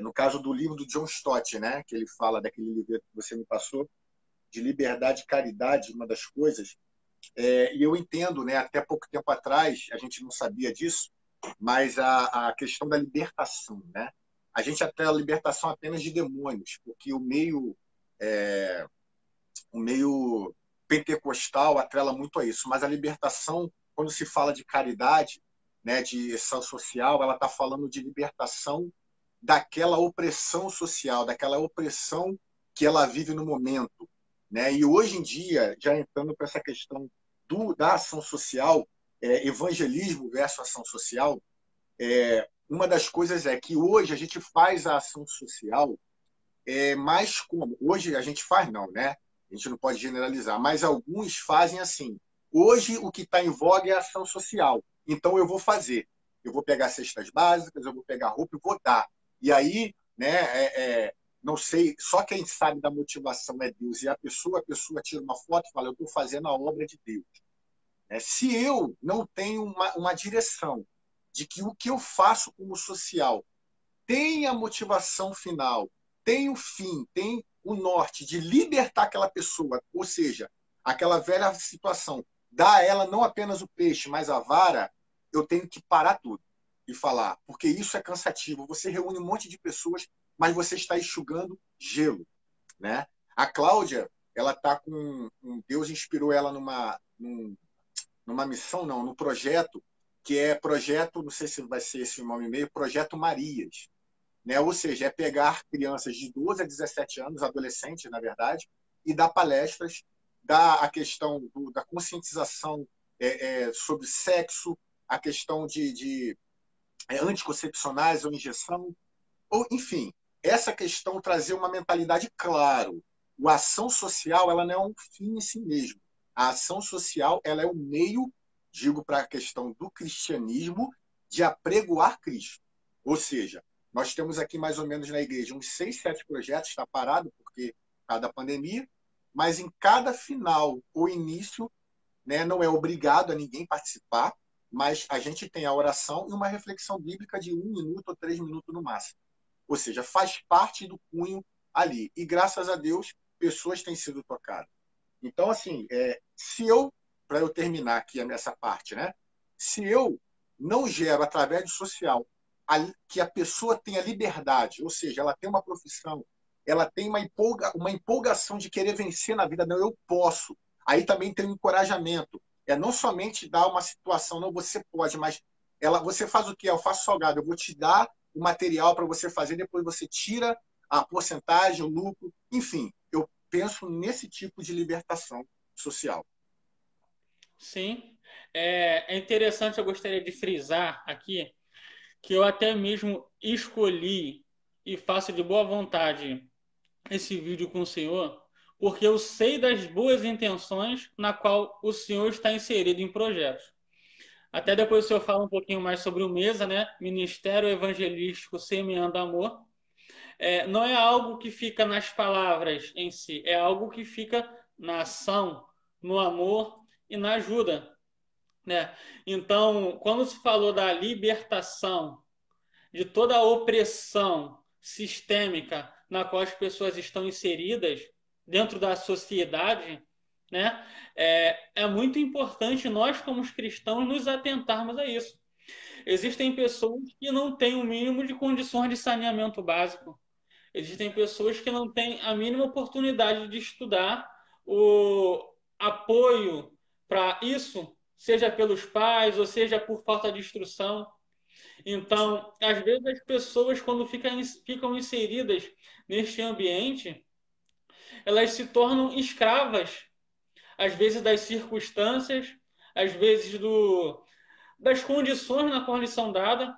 no caso do livro do John Stott, né? Que ele fala daquele livro que você me passou, de liberdade e caridade, uma das coisas. E eu entendo, né? Até pouco tempo atrás, a gente não sabia disso, mas a questão da libertação, né? A gente até a libertação apenas de demônios, porque o meio pentecostal atrela muito a isso, mas a libertação, quando se fala de caridade, né, de ação social, ela está falando de libertação daquela opressão social, daquela opressão que ela vive no momento. Né? E hoje em dia, já entrando para essa questão da ação social, evangelismo versus ação social, uma das coisas é que hoje a gente faz a ação social mais como. Hoje a gente faz, não, né? A gente não pode generalizar, mas alguns fazem assim. Hoje o que está em voga é a ação social. Então eu vou fazer. Eu vou pegar cestas básicas, eu vou pegar roupa e vou dar. E aí, né, não sei, só quem sabe da motivação é Deus. E a pessoa tira uma foto e fala, eu estou fazendo a obra de Deus. Se eu não tenho uma direção de que o que eu faço como social tem a motivação final, tem o fim, tem o norte de libertar aquela pessoa, ou seja, aquela velha situação, dá a ela não apenas o peixe, mas a vara, eu tenho que parar tudo e falar, porque isso é cansativo. Você reúne um monte de pessoas, mas você está enxugando gelo, né? A Cláudia, ela está com Deus inspirou ela numa missão, não, num projeto que é projeto, não sei se vai ser esse o nome meio, Projeto Marias, né? Ou seja, é pegar crianças de 12 a 17 anos, adolescentes, na verdade, e dar palestras, dar a questão da conscientização sobre sexo, a questão de anticoncepcionais ou injeção, ou, enfim, essa questão trazer uma mentalidade claro. A ação social ela não é um fim em si mesmo. A ação social ela é um meio, digo, para a questão do cristianismo, de apregoar Cristo. Ou seja, nós temos aqui mais ou menos na igreja uns 6, 7 projetos, está parado porque cada pandemia, mas em cada final ou início, né, não é obrigado a ninguém participar, mas a gente tem a oração e uma reflexão bíblica de 1 minuto ou 3 minutos no máximo. Ou seja, faz parte do cunho ali. E graças a Deus, pessoas têm sido tocadas. Então, assim, para eu terminar aqui essa parte, né? Se eu não gero através do social que a pessoa tenha liberdade, ou seja, ela tem uma profissão, ela tem uma empolgação de querer vencer na vida, não, eu posso. Aí também tem um encorajamento. Não somente dar uma situação, não, você pode, mas você faz o quê? Eu faço salgado, eu vou te dar o material para você fazer, depois você tira a porcentagem, o lucro, enfim, eu penso nesse tipo de libertação social. Sim. É interessante, eu gostaria de frisar aqui que eu até mesmo escolhi e faço de boa vontade esse vídeo com o senhor, porque eu sei das boas intenções na qual o senhor está inserido em projetos. Até depois o senhor fala um pouquinho mais sobre o MESA, né? Ministério Evangelístico Semeando Amor. não é algo que fica nas palavras em si, é algo que fica na ação, no amor e na ajuda, né? Então, quando se falou da libertação de toda a opressão sistêmica na qual as pessoas estão inseridas dentro da sociedade, né? É muito importante nós, como cristãos, nos atentarmos a isso. Existem pessoas que não têm o mínimo de condições de saneamento básico. Existem pessoas que não têm a mínima oportunidade de estudar, o apoio para isso, seja pelos pais ou seja por falta de instrução. Então, às vezes as pessoas, quando ficam inseridas neste ambiente, elas se tornam escravas, às vezes das circunstâncias, às vezes das condições na qual lhes são dadas.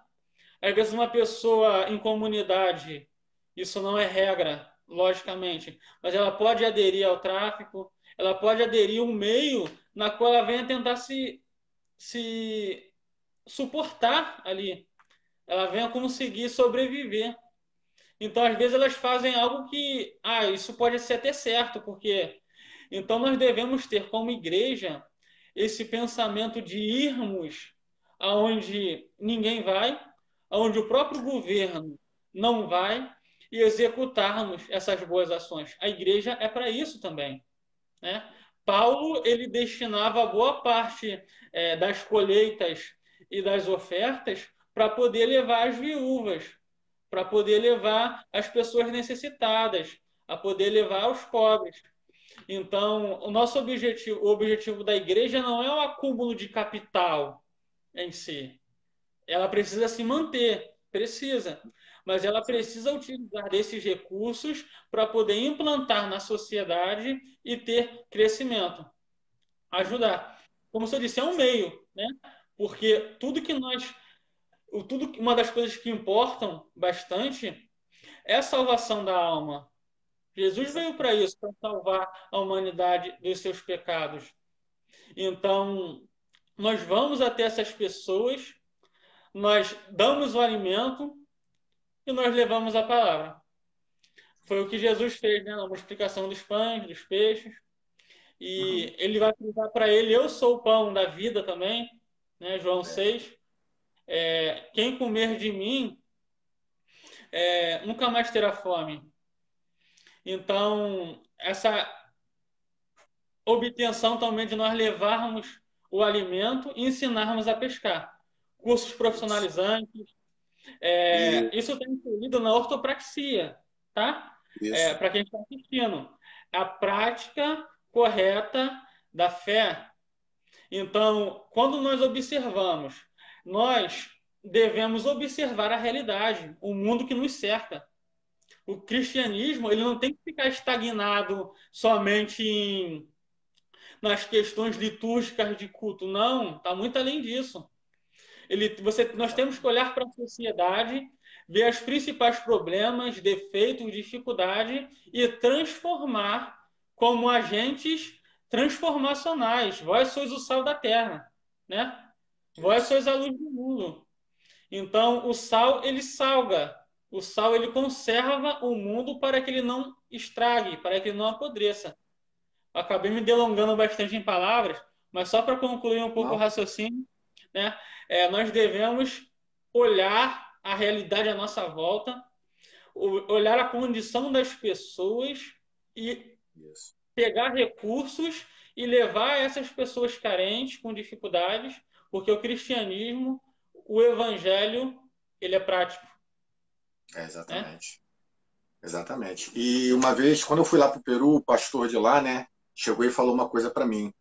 Às vezes uma pessoa em comunidade, isso não é regra, logicamente, mas ela pode aderir ao tráfico, ela pode aderir a um meio na qual ela venha tentar se suportar ali, ela venha conseguir sobreviver. Então, às vezes, elas fazem algo que, isso pode ser até certo, porque então nós devemos ter como igreja esse pensamento de irmos aonde ninguém vai, aonde o próprio governo não vai, e executarmos essas boas ações. A igreja é para isso também, né? Paulo ele destinava boa parte das colheitas e das ofertas para poder levar as viúvas, para poder levar as pessoas necessitadas, a poder levar os pobres. Então, o objetivo da igreja não é o acúmulo de capital em si. Ela precisa se manter, precisa, mas ela precisa utilizar desses recursos para poder implantar na sociedade e ter crescimento, ajudar. Como eu disse, é um meio, né? Porque uma das coisas que importam bastante é a salvação da alma. Jesus veio para isso, para salvar a humanidade dos seus pecados. Então, nós vamos até essas pessoas, nós damos o alimento e nós levamos a palavra. Foi o que Jesus fez, né? Na multiplicação dos pães, dos peixes. E ele vai avisar para ele: eu sou o pão da vida também, né? João 6. Quem comer de mim nunca mais terá fome. Então, essa obtenção também de nós levarmos o alimento e ensinarmos a pescar. Cursos profissionalizantes. Isso está incluído na ortopraxia, tá? Para quem está assistindo. A prática correta da fé. Então, quando nós observamos, nós devemos observar a realidade, o mundo que nos cerca. O cristianismo ele não tem que ficar estagnado somente nas questões litúrgicas de culto. Não, está muito além disso. Nós temos que olhar para a sociedade, ver os principais problemas, defeitos, dificuldades e transformar como agentes transformacionais. Vós sois o sal da terra, né? Vós sois a luz do mundo. Então, o sal, ele salga. O sal, ele conserva o mundo para que ele não estrague, para que ele não apodreça. Acabei me delongando bastante em palavras, mas só para concluir um pouco o raciocínio, né? Nós devemos olhar a realidade à nossa volta, olhar a condição das pessoas e pegar recursos e levar essas pessoas carentes, com dificuldades, porque o cristianismo, o evangelho, ele é prático. Exatamente. Exatamente. E uma vez, quando eu fui lá para o Peru, o pastor de lá, né, chegou e falou uma coisa para mim.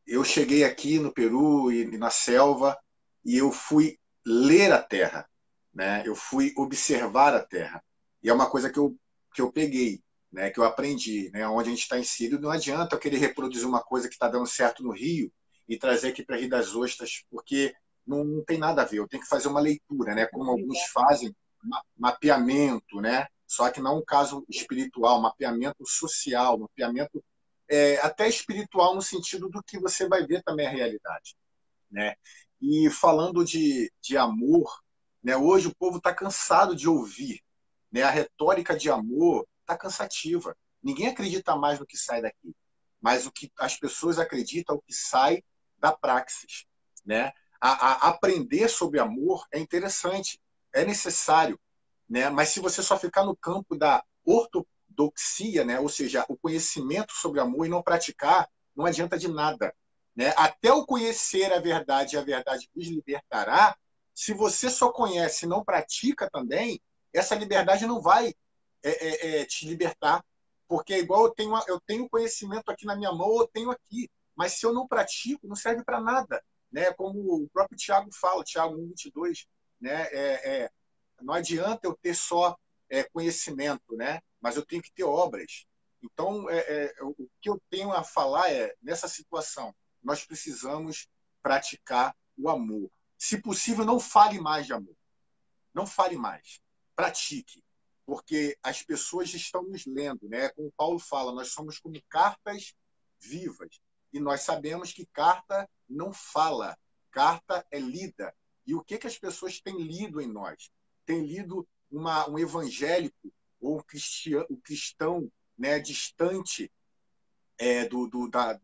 Eu cheguei aqui no Peru e na selva e eu fui ler a terra, né? Eu fui observar a terra. E é uma coisa que eu peguei, né? Que eu aprendi, né? Onde a gente está inserido, não adianta eu querer reproduzir uma coisa que está dando certo no Rio e trazer aqui para Rio das Ostras, porque não tem nada a ver. Eu tenho que fazer uma leitura, né? Como alguns fazem, mapeamento, né? Só que não um caso espiritual, mapeamento social, mapeamento até espiritual no sentido do que você vai ver também a realidade, né? E falando de amor, né? Hoje o povo está cansado de ouvir, né? A retórica de amor está cansativa. Ninguém acredita mais no que sai daqui, mas o que as pessoas acreditam é o que sai da praxis, né? Aprender sobre amor é interessante, é necessário, né? Mas se você só ficar no campo da ortodoxia, né? Ou seja, o conhecimento sobre amor e não praticar, não adianta de nada, né? Até o conhecer a verdade e a verdade vos libertará, se você só conhece e não pratica também, essa liberdade não vai te libertar. Porque é igual eu tenho conhecimento aqui na minha mão, eu tenho aqui. Mas se eu não pratico, não serve para nada. Né? Como o próprio Tiago fala, Tiago 1:22, né? Não adianta eu ter só conhecimento, né? Mas eu tenho que ter obras. Então, o que eu tenho a falar é, nessa situação, nós precisamos praticar o amor. Se possível, não fale mais de amor. Não fale mais. Pratique. Porque as pessoas estão nos lendo, né? Como Paulo fala, nós somos como cartas vivas. E nós sabemos que carta não fala, carta é lida. E o que as pessoas têm lido em nós? Têm lido um evangélico ou um cristão, né, distante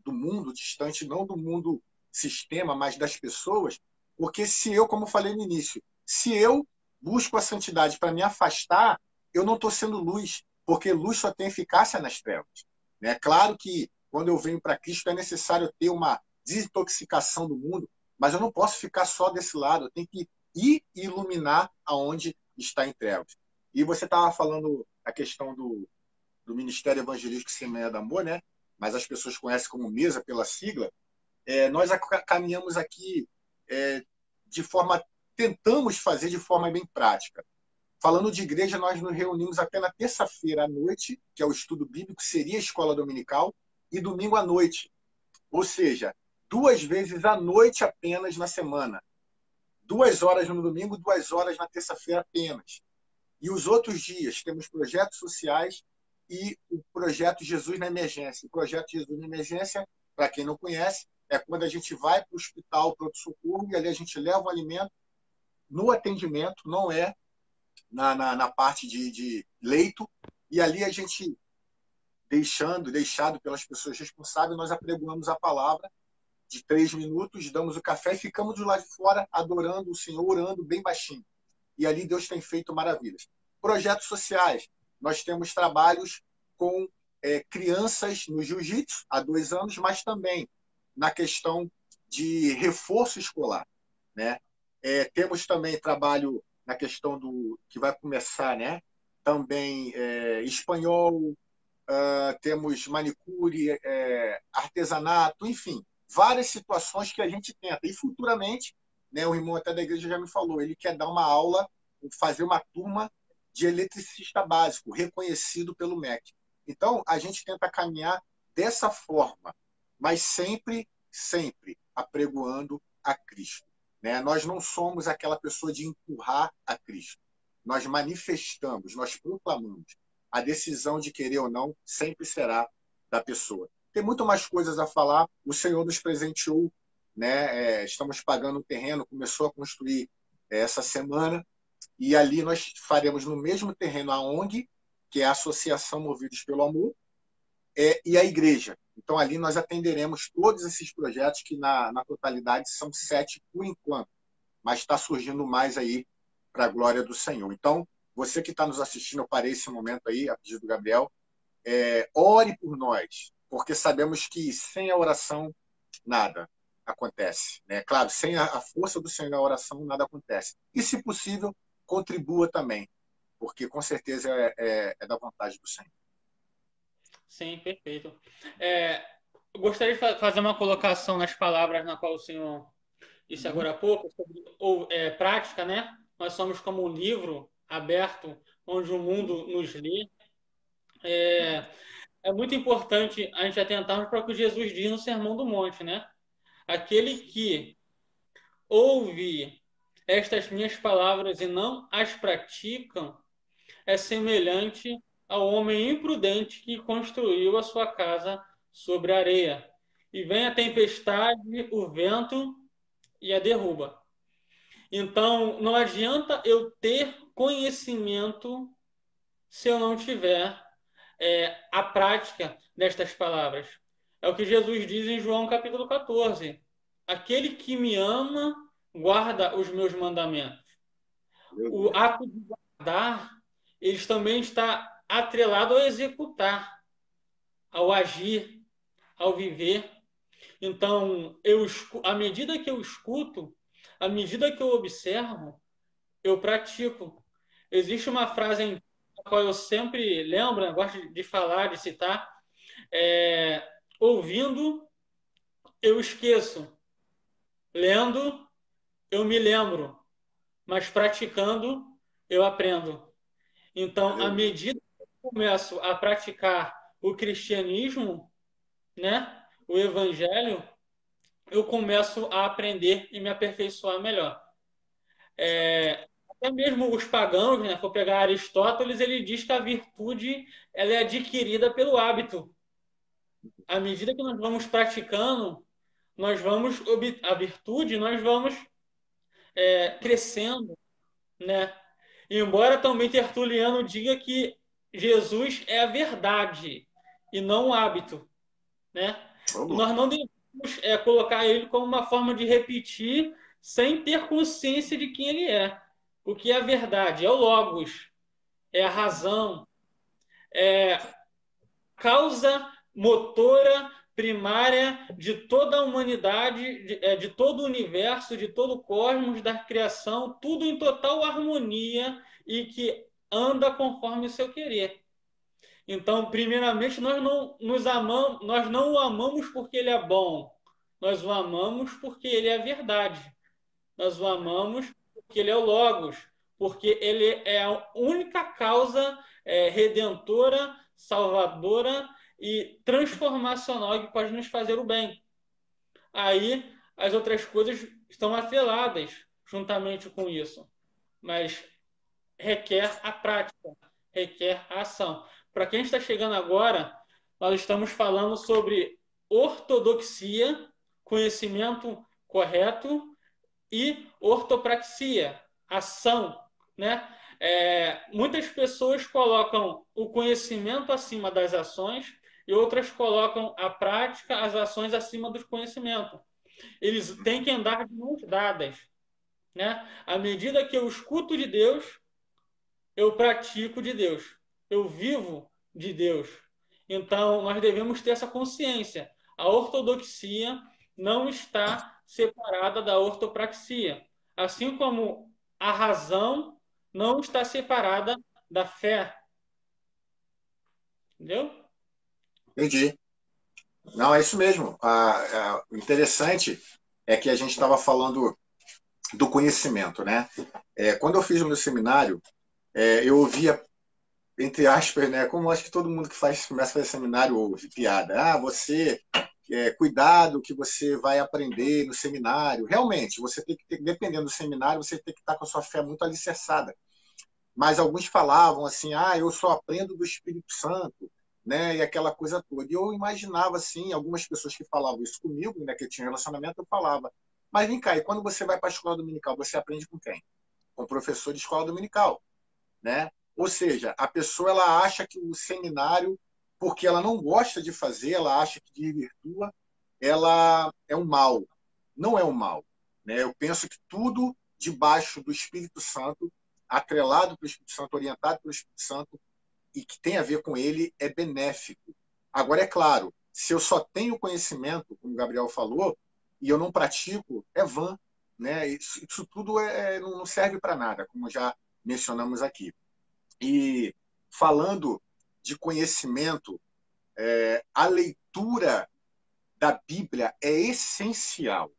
do mundo, distante não do mundo sistema, mas das pessoas, porque se eu, como falei no início, se eu busco a santidade para me afastar, eu não estou sendo luz, porque luz só tem eficácia nas trevas. É claro que quando eu venho para Cristo é necessário ter uma desintoxicação do mundo, mas eu não posso ficar só desse lado, eu tenho que ir iluminar aonde está em trevas. E você estava falando a questão do Ministério Evangelístico Semeia do Amor, né? Mas as pessoas conhecem como MESA pela sigla. Nós caminhamos aqui de forma, tentamos fazer de forma bem prática. Falando de igreja, nós nos reunimos até na terça-feira à noite, que é o estudo bíblico, seria a escola dominical, e domingo à noite. Ou seja, 2 vezes à noite apenas na semana. 2 horas no domingo, 2 horas na terça-feira apenas. E os outros dias temos projetos sociais e o projeto Jesus na Emergência. O projeto Jesus na Emergência, para quem não conhece, é quando a gente vai para o hospital, pronto-socorro, e ali a gente leva o alimento no atendimento, não é na parte de leito, e ali a gente, deixado pelas pessoas responsáveis, nós apregoamos a palavra de 3 minutos, damos o café e ficamos do lado de fora adorando o Senhor, orando bem baixinho. E ali Deus tem feito maravilhas. Projetos sociais. Nós temos trabalhos com crianças no jiu-jitsu há 2 anos, mas também na questão de reforço escolar, né? Temos também trabalho na questão do que vai começar, né? Também espanhol, temos manicure, artesanato, enfim, várias situações que a gente tenta. E futuramente, né, o irmão até da igreja já me falou, ele quer dar uma aula, fazer uma turma de eletricista básico, reconhecido pelo MEC. Então, a gente tenta caminhar dessa forma, mas sempre, sempre apregoando a Cristo. Né? Nós não somos aquela pessoa de empurrar a Cristo. Nós manifestamos, nós proclamamos. A decisão de querer ou não sempre será da pessoa. Tem muito mais coisas a falar. O Senhor nos presenteou, né? Estamos pagando um terreno, começou a construir essa semana, e ali nós faremos no mesmo terreno a ONG, que é a Associação Movidos pelo Amor, e a igreja. Então ali nós atenderemos todos esses projetos, que na totalidade são 7 por enquanto, mas está surgindo mais aí para a glória do Senhor. Então, você que está nos assistindo, eu parei esse momento aí, a pedido do Gabriel, ore por nós, porque sabemos que sem a oração nada acontece. Né? Claro, sem a força do Senhor na oração nada acontece. E, se possível, contribua também, porque com certeza é da vontade do Senhor. Sim, perfeito. Eu gostaria de fazer uma colocação nas palavras na qual o senhor disse agora há pouco, sobre prática, né? Nós somos como um livro aberto onde o mundo nos lê. É muito importante a gente atentarmos para o que Jesus diz no Sermão do Monte, né? Aquele que ouve estas minhas palavras e não as praticam é semelhante ao homem imprudente que construiu a sua casa sobre a areia. E vem a tempestade, o vento e a derruba. Então, não adianta eu ter conhecimento se eu não tiver a prática destas palavras. É o que Jesus diz em João capítulo 14. Aquele que me ama, guarda os meus mandamentos. Meu O Deus. ato de guardar, ele também está atrelado ao executar, ao agir, ao viver. Então, à medida que eu escuto, à medida que eu observo, eu pratico. Existe uma frase em a qual eu sempre lembro, né, gosto de falar, de citar, ouvindo, eu esqueço. Lendo, eu me lembro. Mas praticando, eu aprendo. Então, à Aleluia. medida que eu começo a praticar o cristianismo, né, o evangelho, eu começo a aprender e me aperfeiçoar melhor. Até mesmo os pagãos, né, for pegar Aristóteles, ele diz que a virtude ela é adquirida pelo hábito. À medida que nós vamos praticando, nós vamos a virtude, nós vamos crescendo, né? Embora também Tertuliano diga que Jesus é a verdade e não o hábito, né? Vamos. Nós não devemos colocar ele como uma forma de repetir sem ter consciência de quem ele é. O que é a verdade? É o logos, é a razão, causa motora primária de toda a humanidade, de todo o universo, de todo o cosmos, da criação, tudo em total harmonia e que anda conforme o seu querer. Então, primeiramente, nós não nos amamos, nós não o amamos porque ele é bom, nós o amamos porque ele é a verdade. Nós o amamos porque ele é o Logos, porque ele é a única causa redentora, salvadora e transformacional que pode nos fazer o bem. Aí as outras coisas estão atreladas juntamente com isso, mas requer a prática, requer a ação. Para quem está chegando agora, nós estamos falando sobre ortodoxia, conhecimento correto, e ortopraxia, ação, né? Muitas pessoas colocam o conhecimento acima das ações e outras colocam a prática, as ações acima do conhecimento. Eles têm que andar de mãos dadas, né? À medida que eu escuto de Deus, eu pratico de Deus, eu vivo de Deus. Então, nós devemos ter essa consciência. A ortodoxia não está separada da ortopraxia, assim como a razão não está separada da fé. Entendeu? Entendi. Não, é isso mesmo. O interessante é que a gente estava falando do conhecimento, né? Quando eu fiz o meu seminário, eu ouvia, entre aspas, né? Como acho que todo mundo que começa a fazer seminário ouve piada. Ah, você, cuidado que você vai aprender no seminário. Realmente, você tem que ter, dependendo do seminário, você tem que estar com a sua fé muito alicerçada. Mas alguns falavam assim, ah, eu só aprendo do Espírito Santo, né? E aquela coisa toda. E eu imaginava assim, algumas pessoas que falavam isso comigo, né? Que eu tinha relacionamento, eu falava, mas vem cá, e quando você vai para a escola dominical, você aprende com quem? Com o professor de escola dominical, né? Ou seja, a pessoa ela acha que o seminário, porque ela não gosta de fazer, ela acha que desvirtua, ela é um mal. Não é um mal, né? Eu penso que tudo debaixo do Espírito Santo, atrelado pelo Espírito Santo, orientado pelo Espírito Santo e que tem a ver com ele é benéfico. Agora, é claro, se eu só tenho conhecimento, como o Gabriel falou, e eu não pratico, é vã. Né? Isso tudo não serve para nada, como já mencionamos aqui. E falando de conhecimento, a leitura da Bíblia é essencial.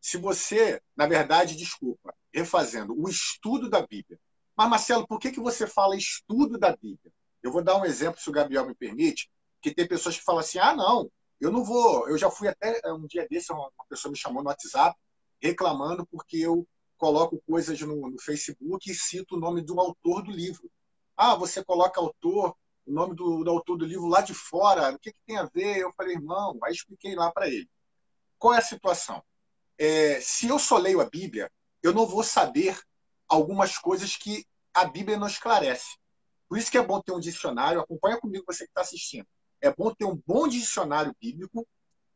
Se você, na verdade, desculpa, refazendo, o estudo da Bíblia. Mas, Marcelo, por que você fala estudo da Bíblia? Eu vou dar um exemplo, se o Gabriel me permite, que tem pessoas que falam assim, ah, não, eu não vou, eu já fui até um dia desse, uma pessoa me chamou no WhatsApp, reclamando porque eu coloco coisas no Facebook e cito o nome do autor do livro. Ah, você coloca autor, o nome do autor do livro lá de fora, o que tem a ver? Eu falei, irmão, aí expliquei lá para ele. Qual é a situação? Se eu só leio a Bíblia, eu não vou saber algumas coisas que a Bíblia não esclarece. Por isso que é bom ter um dicionário. Acompanha comigo, você que está assistindo. É bom ter um bom dicionário bíblico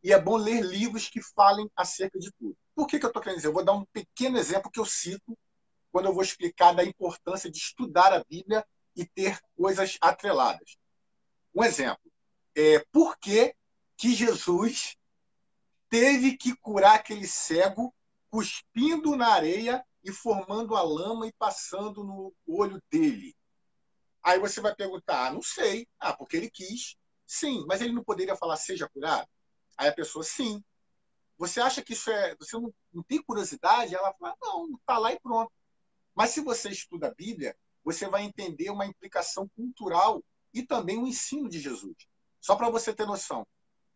e é bom ler livros que falem acerca de tudo. Por que eu estou querendo dizer? Eu vou dar um pequeno exemplo que eu cito quando eu vou explicar da importância de estudar a Bíblia e ter coisas atreladas. Um exemplo. Por que Jesus teve que curar aquele cego cuspindo na areia e formando a lama e passando no olho dele? Aí você vai perguntar, não sei. Porque ele quis. Sim, mas ele não poderia falar, seja curado? Aí a pessoa, sim. Você acha que isso é... Você não tem curiosidade? Ela fala, não, está lá e pronto. Mas se você estuda a Bíblia, você vai entender uma implicação cultural e também o ensino de Jesus. Só para você ter noção.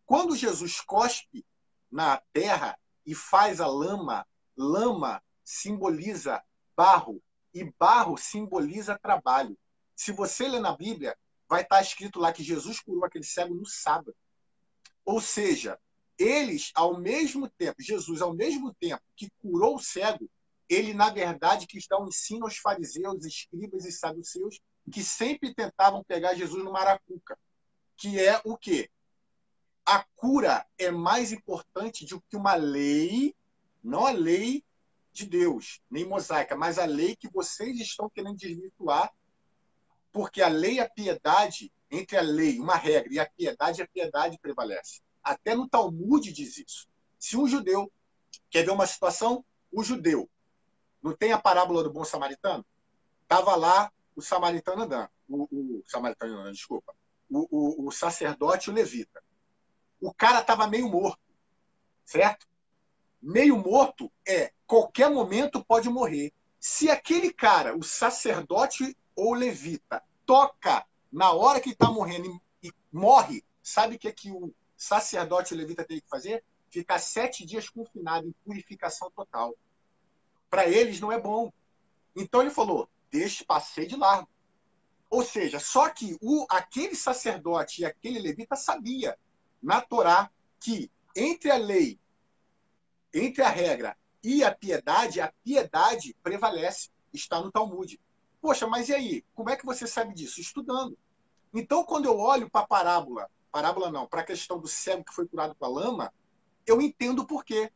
Quando Jesus cospe na terra e faz a lama, lama simboliza barro e barro simboliza trabalho. Se você ler na Bíblia, vai estar escrito lá que Jesus curou aquele cego no sábado. Ou seja, eles, ao mesmo tempo, Jesus, ao mesmo tempo que curou o cego, ele, na verdade, quis dar um ensino aos fariseus, escribas e saduceus, que sempre tentavam pegar Jesus no maracuca, que é o quê? A cura é mais importante do que uma lei, não a lei de Deus, nem mosaica, mas a lei que vocês estão querendo desvirtuar, porque a lei e a piedade, entre a lei, uma regra, e a piedade prevalece. Até no Talmud diz isso. Se um judeu quer ver uma situação, o judeu, não tem a parábola do bom samaritano? Estava lá o samaritano andando, o samaritano andando, desculpa, o sacerdote e o levita. O cara estava meio morto, certo? Meio morto qualquer momento pode morrer. Se aquele cara, o sacerdote ou levita, toca na hora que está morrendo e morre, sabe o que o sacerdote ou levita tem que fazer? Ficar 7 dias confinado em purificação total. Para eles não é bom. Então ele falou, passei de largo. Ou seja, só que aquele sacerdote e aquele levita sabia na Torá que entre a lei, entre a regra e a piedade prevalece. Está no Talmud. Poxa, mas e aí? Como é que você sabe disso? Estudando. Então, quando eu olho para a parábola não, para a questão do cego que foi curado com a lama, eu entendo o porquê,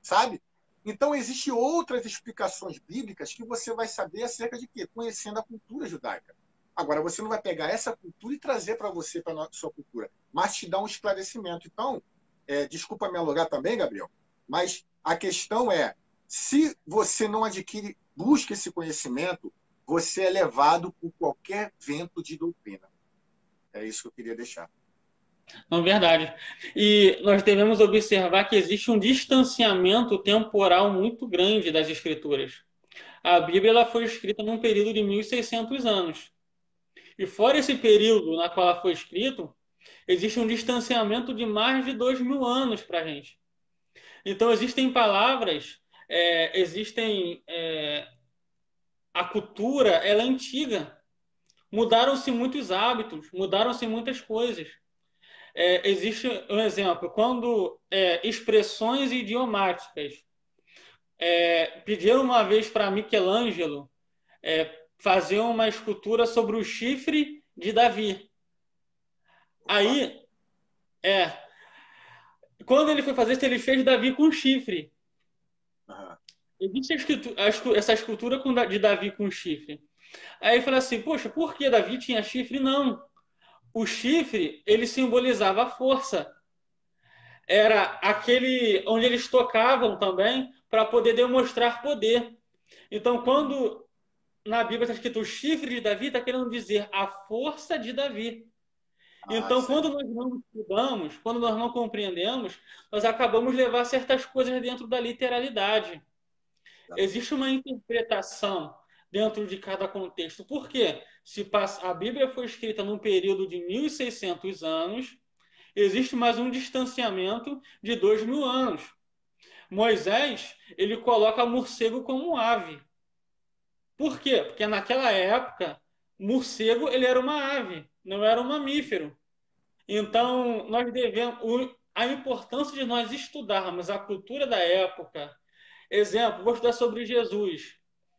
sabe? Então, existem outras explicações bíblicas que você vai saber acerca de quê? Conhecendo a cultura judaica. Agora, você não vai pegar essa cultura e trazer para você, para a sua cultura, mas te dar um esclarecimento. Então, desculpa me alugar também, Gabriel, mas a questão é, se você não adquire, busca esse conhecimento, você é levado por qualquer vento de doutrina. É isso que eu queria deixar. Não, verdade. E nós devemos observar que existe um distanciamento temporal muito grande das Escrituras. A Bíblia ela foi escrita num período de 1.600 anos. E fora esse período na qual ela foi escrita, existe um distanciamento de mais de 2.000 anos para a gente. Então, existem palavras, a cultura ela é antiga. Mudaram-se muitos hábitos, mudaram-se muitas coisas. Existe um exemplo, quando expressões idiomáticas pediram uma vez para Michelangelo fazer uma escultura sobre o chifre de Davi. Aí, quando ele foi fazer isso, ele fez Davi com chifre. Uhum. Existe essa escultura de Davi com chifre. Aí ele fala assim, poxa, por que Davi tinha chifre? Não. O chifre, ele simbolizava a força. Era aquele onde eles tocavam também para poder demonstrar poder. Então, quando na Bíblia está escrito o chifre de Davi, está querendo dizer a força de Davi. Então, Sim. quando nós não estudamos, quando nós não compreendemos, nós acabamos de levar certas coisas dentro da literalidade. Existe uma interpretação dentro de cada contexto. Por quê? Se a Bíblia foi escrita num período de 1.600 anos, existe mais um distanciamento de 2.000 anos. Moisés, ele coloca morcego como ave. Por quê? Porque naquela época, morcego ele era uma ave, não era um mamífero. Então, nós devemos a importância de nós estudarmos a cultura da época, Exemplo, vou estudar sobre Jesus.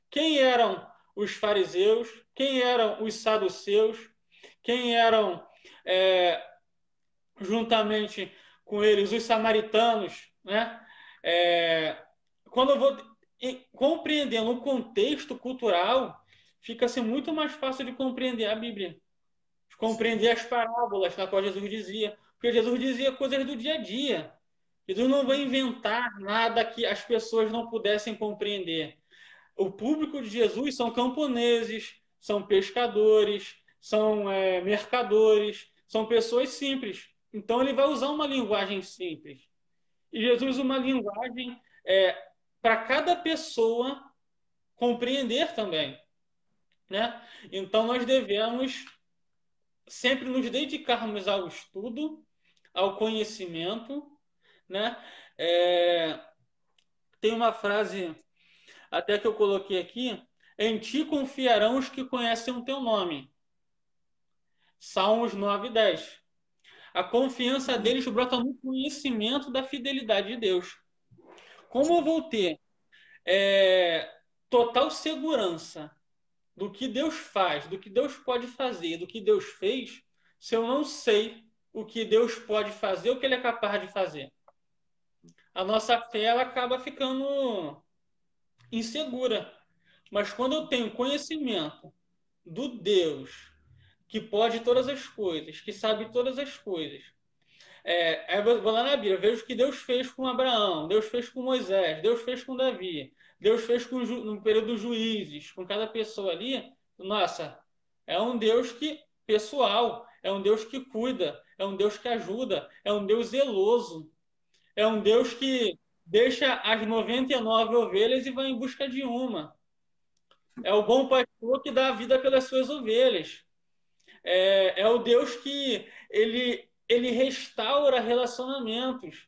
Quem eram os fariseus? Quem eram os saduceus? Quem eram, é, juntamente com eles, os samaritanos, né? É, quando eu vou compreendendo o contexto cultural, fica-se muito mais fácil de compreender a Bíblia, de Sim. compreender as parábolas na qual Jesus dizia, porque Jesus dizia coisas do dia a dia. Jesus não vai inventar nada que as pessoas não pudessem compreender. O público de Jesus são camponeses, são pescadores, são mercadores, são pessoas simples. Então ele vai usar uma linguagem simples. E Jesus uma linguagem para cada pessoa compreender também, né? Então nós devemos sempre nos dedicarmos ao estudo, ao conhecimento, né? É, tem uma frase até que eu coloquei aqui: em ti confiarão os que conhecem o teu nome. Salmos 9:10. A confiança deles brota no conhecimento da fidelidade de Deus. Como eu vou ter total segurança do que Deus faz, do que Deus pode fazer, do que Deus fez, se eu não sei o que Deus pode fazer, o que Ele é capaz de fazer? A nossa fé ela acaba ficando insegura. Mas quando eu tenho conhecimento do Deus que pode todas as coisas, que sabe todas as coisas, eu vou lá na Bíblia, vejo o que Deus fez com Abraão, Deus fez com Moisés, Deus fez com Davi, Deus fez no período dos juízes, com cada pessoa ali. Nossa, é um Deus que pessoal, é um Deus que cuida, é um Deus que ajuda, é um Deus zeloso, é um Deus que deixa as 99 ovelhas e vai em busca de uma. É o bom pastor que dá a vida pelas suas ovelhas. É o Deus que ele restaura relacionamentos.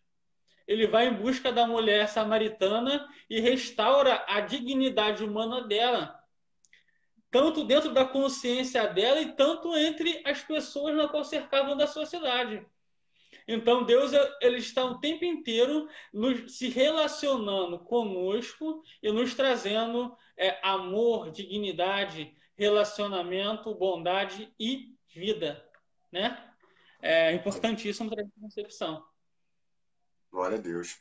Ele vai em busca da mulher samaritana e restaura a dignidade humana dela, tanto dentro da consciência dela e tanto entre as pessoas na qual cercavam da sua cidade. Então Deus ele está o tempo inteiro se relacionando conosco e nos trazendo amor, dignidade, relacionamento, bondade e vida, né? É importantíssimo para essa concepção. Glória a Deus.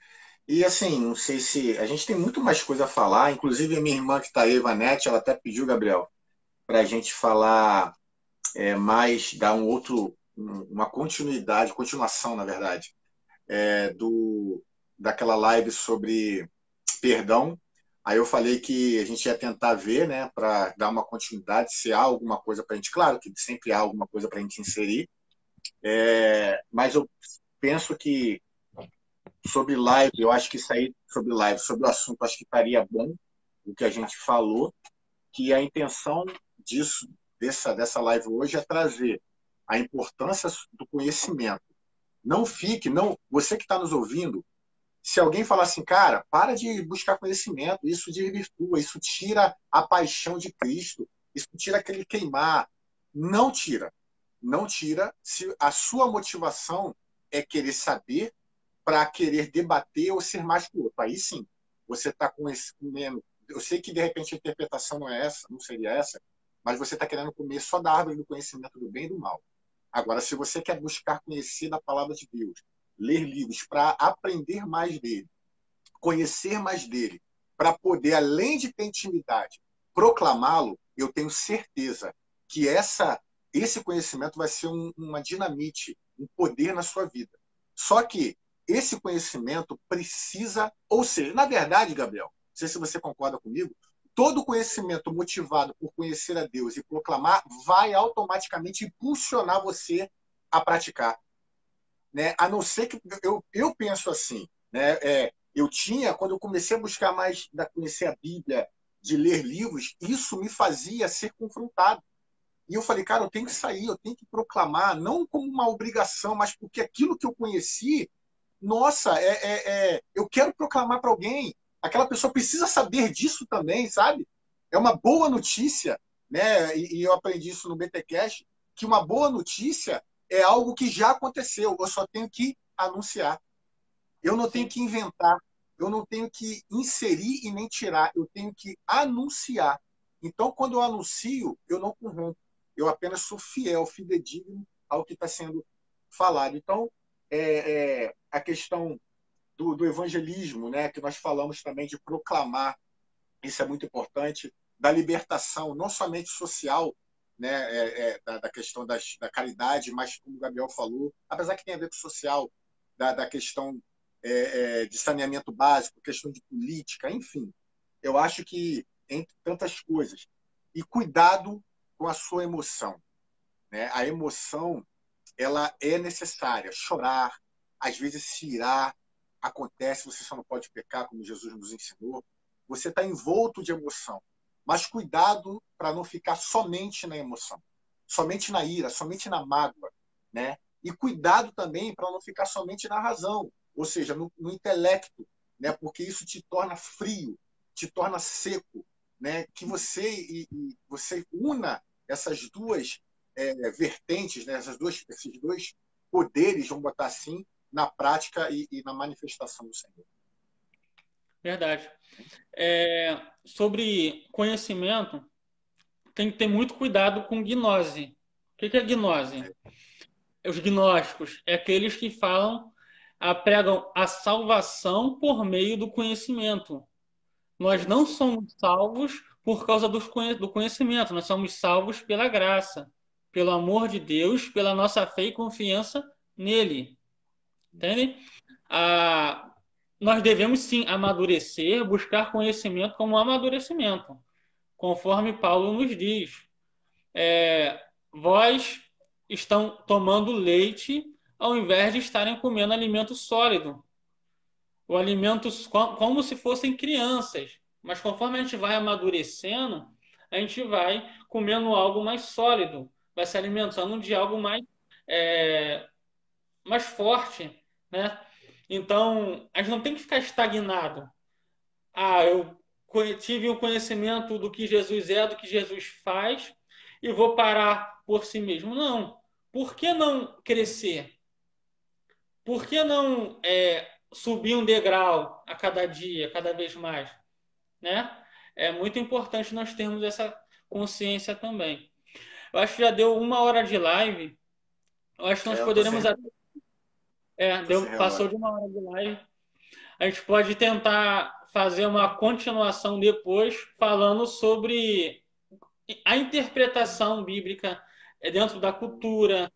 E assim, não sei se. A gente tem muito mais coisa a falar, inclusive a minha irmã que está aí, Vanete, ela até pediu, Gabriel, para a gente falar mais, dar uma continuidade, continuação, na verdade, daquela live sobre perdão. Aí eu falei que a gente ia tentar ver, né, para dar uma continuidade, se há alguma coisa para a gente. Claro que sempre há alguma coisa para a gente inserir, mas eu penso que sobre live, eu acho que sair sobre live, sobre o assunto, acho que estaria bom o que a gente falou, que a intenção dessa live hoje é trazer a importância do conhecimento. Não fique, não, você que está nos ouvindo, se alguém falar assim, cara, para de buscar conhecimento, isso desvirtua, isso tira a paixão de Cristo, isso tira aquele queimar. Não tira. Não tira se a sua motivação é querer saber para querer debater ou ser mais que o outro. Aí sim, você está com esse comendo. Eu sei que de repente a interpretação não é essa, não seria essa, mas você está querendo comer só da árvore do conhecimento do bem e do mal. Agora, se você quer buscar conhecer da palavra de Deus, ler livros para aprender mais dele, conhecer mais dele, para poder, além de ter intimidade, proclamá-lo, eu tenho certeza que esse conhecimento vai ser uma dinamite, um poder na sua vida. Só que esse conhecimento precisa, ou seja, na verdade, Gabriel, não sei se você concorda comigo, todo conhecimento motivado por conhecer a Deus e proclamar vai automaticamente impulsionar você a praticar. Né? A não ser que eu penso assim, né? Eu tinha, quando eu comecei a buscar mais, conhecer a Bíblia, de ler livros, isso me fazia ser confrontado. E eu falei, cara, eu tenho que sair, eu tenho que proclamar, não como uma obrigação, mas porque aquilo que eu conheci, nossa, eu quero proclamar para alguém. Aquela pessoa precisa saber disso também, sabe? É uma boa notícia, né? E eu aprendi isso no BTcast, que uma boa notícia é algo que já aconteceu. Eu só tenho que anunciar. Eu não tenho Sim. que inventar. eu não tenho que inserir e nem tirar, eu tenho que anunciar. Então, quando eu anuncio, eu não corrompo, eu apenas sou fiel, fidedigno ao que está sendo falado. Então, a questão do evangelismo, né, que nós falamos também de proclamar, isso é muito importante, da libertação, não somente social, né, da questão da caridade, mas, como o Gabriel falou, apesar que tem a ver com social, da questão de saneamento básico, questão de política, enfim. Eu acho que, entre tantas coisas, e cuidado com a sua emoção. Né? A emoção ela é necessária. Chorar, às vezes se irar, acontece, você só não pode pecar, como Jesus nos ensinou. Você está envolto de emoção. Mas cuidado para não ficar somente na emoção, somente na ira, somente na mágoa. Né? E cuidado também para não ficar somente na razão, ou seja, no intelecto, né? Porque isso te torna frio, te torna seco. Né? Que você una essas duas vertentes, né? Esses dois poderes, vamos botar assim, na prática e na manifestação do Senhor. Verdade. Sobre conhecimento, tem que ter muito cuidado com gnose. O que é gnose? Os gnósticos é aqueles que pregam a salvação por meio do conhecimento. Nós não somos salvos por causa do conhecimento, nós somos salvos pela graça, pelo amor de Deus, pela nossa fé e confiança nele. Entende? Nós devemos sim amadurecer, buscar conhecimento como amadurecimento, conforme Paulo nos diz. Vós estão tomando leite ao invés de estarem comendo alimento sólido. O alimento como se fossem crianças. Mas conforme a gente vai amadurecendo, a gente vai comendo algo mais sólido, vai se alimentando de algo mais forte, né? Então, a gente não tem que ficar estagnado. Eu tive o conhecimento do que Jesus é, do que Jesus faz, e vou parar por si mesmo. Não. Por que não crescer? Por que não subir um degrau a cada dia, cada vez mais? Né? É muito importante nós termos essa consciência também. Eu acho que já deu 1 hora de live. Eu acho que nós Eu tô sem, poderemos. tô sem Passou relógio. de 1 hora de live. A gente pode tentar fazer uma continuação depois, falando sobre a interpretação bíblica dentro da cultura,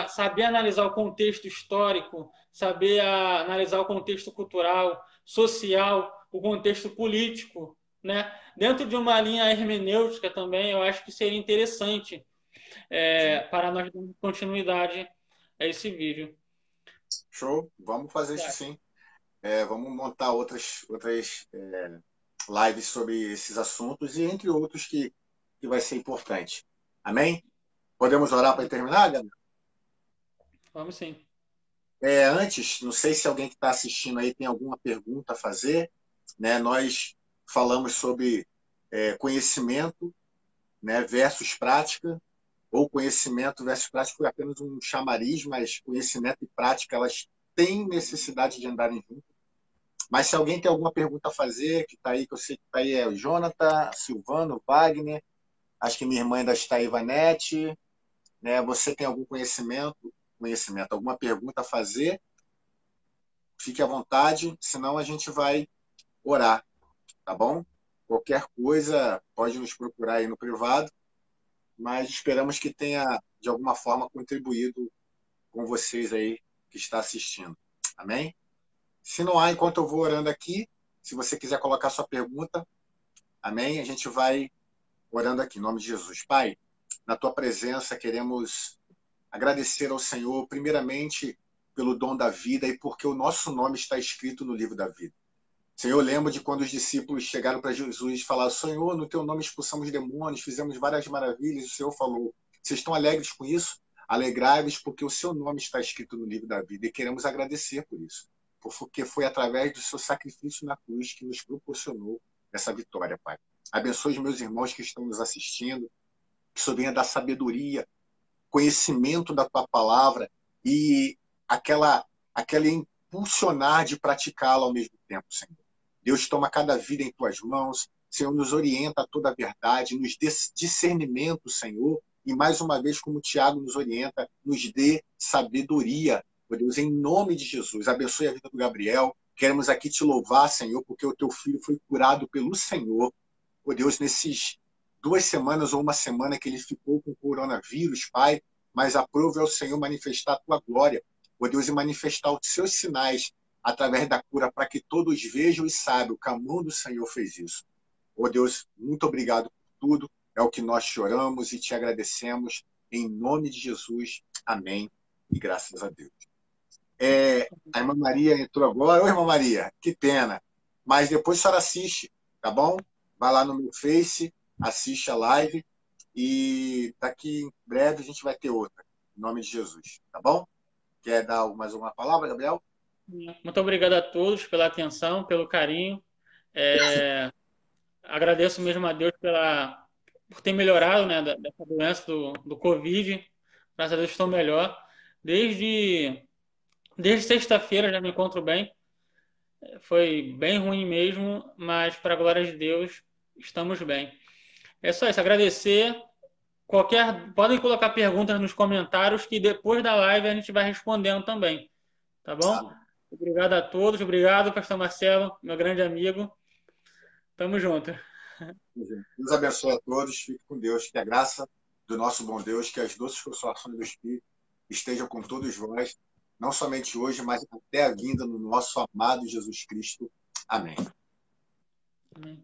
saber analisar o contexto histórico, saber analisar o contexto cultural, social, o contexto político, né? Dentro de uma linha hermenêutica também, eu acho que seria interessante para nós darmos continuidade a esse vídeo. Show, vamos fazer isso sim. Vamos montar outras lives sobre esses assuntos e entre outros que vai ser importante. Amém? Podemos orar para terminar, Gabriel? Vamos sim. Antes, não sei se alguém que está assistindo aí tem alguma pergunta a fazer. Né? Nós falamos sobre conhecimento, né, versus prática, ou conhecimento versus prática foi apenas um chamariz, mas conhecimento e prática elas têm necessidade de andarem juntos. Mas se alguém tem alguma pergunta a fazer, que está aí, que eu sei que está aí, é o Jonathan, Silvano, Wagner, acho que minha irmã ainda está aí, Ivanete, né? Você tem algum conhecimento, alguma pergunta a fazer, fique à vontade, senão a gente vai orar, tá bom? Qualquer coisa, pode nos procurar aí no privado, mas esperamos que tenha, de alguma forma, contribuído com vocês aí que está assistindo. Amém? Se não há, enquanto eu vou orando aqui, se você quiser colocar sua pergunta, amém? A gente vai orando aqui, em nome de Jesus. Pai, na tua presença queremos agradecer ao Senhor, primeiramente, pelo dom da vida e porque o nosso nome está escrito no livro da vida. Senhor, eu lembro de quando os discípulos chegaram para Jesus e falaram: Senhor, no teu nome expulsamos demônios, fizemos várias maravilhas. O Senhor falou: vocês estão alegres com isso? Alegrai-vos porque o seu nome está escrito no livro da vida e queremos agradecer por isso, porque foi através do seu sacrifício na cruz que nos proporcionou essa vitória, Pai. Abençoe os meus irmãos que estão nos assistindo, que o Senhor venha dar sabedoria, conhecimento da tua palavra e aquela impulsionar de praticá-la ao mesmo tempo, Senhor. Deus, toma cada vida em tuas mãos, Senhor, nos orienta a toda a verdade, nos dê discernimento, Senhor, e mais uma vez, como o Tiago nos orienta, nos dê sabedoria, ó Deus, em nome de Jesus. Abençoe a vida do Gabriel. Queremos aqui te louvar, Senhor, porque o teu filho foi curado pelo Senhor. Ó Deus, nesses 2 semanas ou uma semana que ele ficou com coronavírus, Pai, mas aprove ao Senhor manifestar a tua glória, ó Deus, e manifestar os seus sinais através da cura, para que todos vejam e saibam que a mão do Senhor fez isso. Ó Deus, muito obrigado por tudo. É o que nós choramos e te agradecemos. Em nome de Jesus. Amém. E graças a Deus. A irmã Maria entrou agora. Oi, irmã Maria, que pena. Mas depois a senhora assiste, tá bom? Vai lá no meu Face, assiste a live e daqui em breve a gente vai ter outra. Em nome de Jesus, tá bom? Quer dar mais uma palavra, Gabriel? Muito obrigado a todos pela atenção, pelo carinho. Agradeço mesmo a Deus por ter melhorado, né, dessa doença do Covid. Graças a Deus estou melhor. Desde sexta-feira já me encontro bem. Foi bem ruim mesmo, mas para a glória de Deus estamos bem. É só isso, agradecer. Podem colocar perguntas nos comentários que depois da live a gente vai respondendo também, tá bom? Obrigado a todos, obrigado, pastor Marcelo, meu grande amigo. Tamo junto. Deus abençoe a todos, fique com Deus, que a graça do nosso bom Deus, que as doces consolações do Espírito estejam com todos vós, não somente hoje, mas até a vinda no nosso amado Jesus Cristo. Amém. Amém.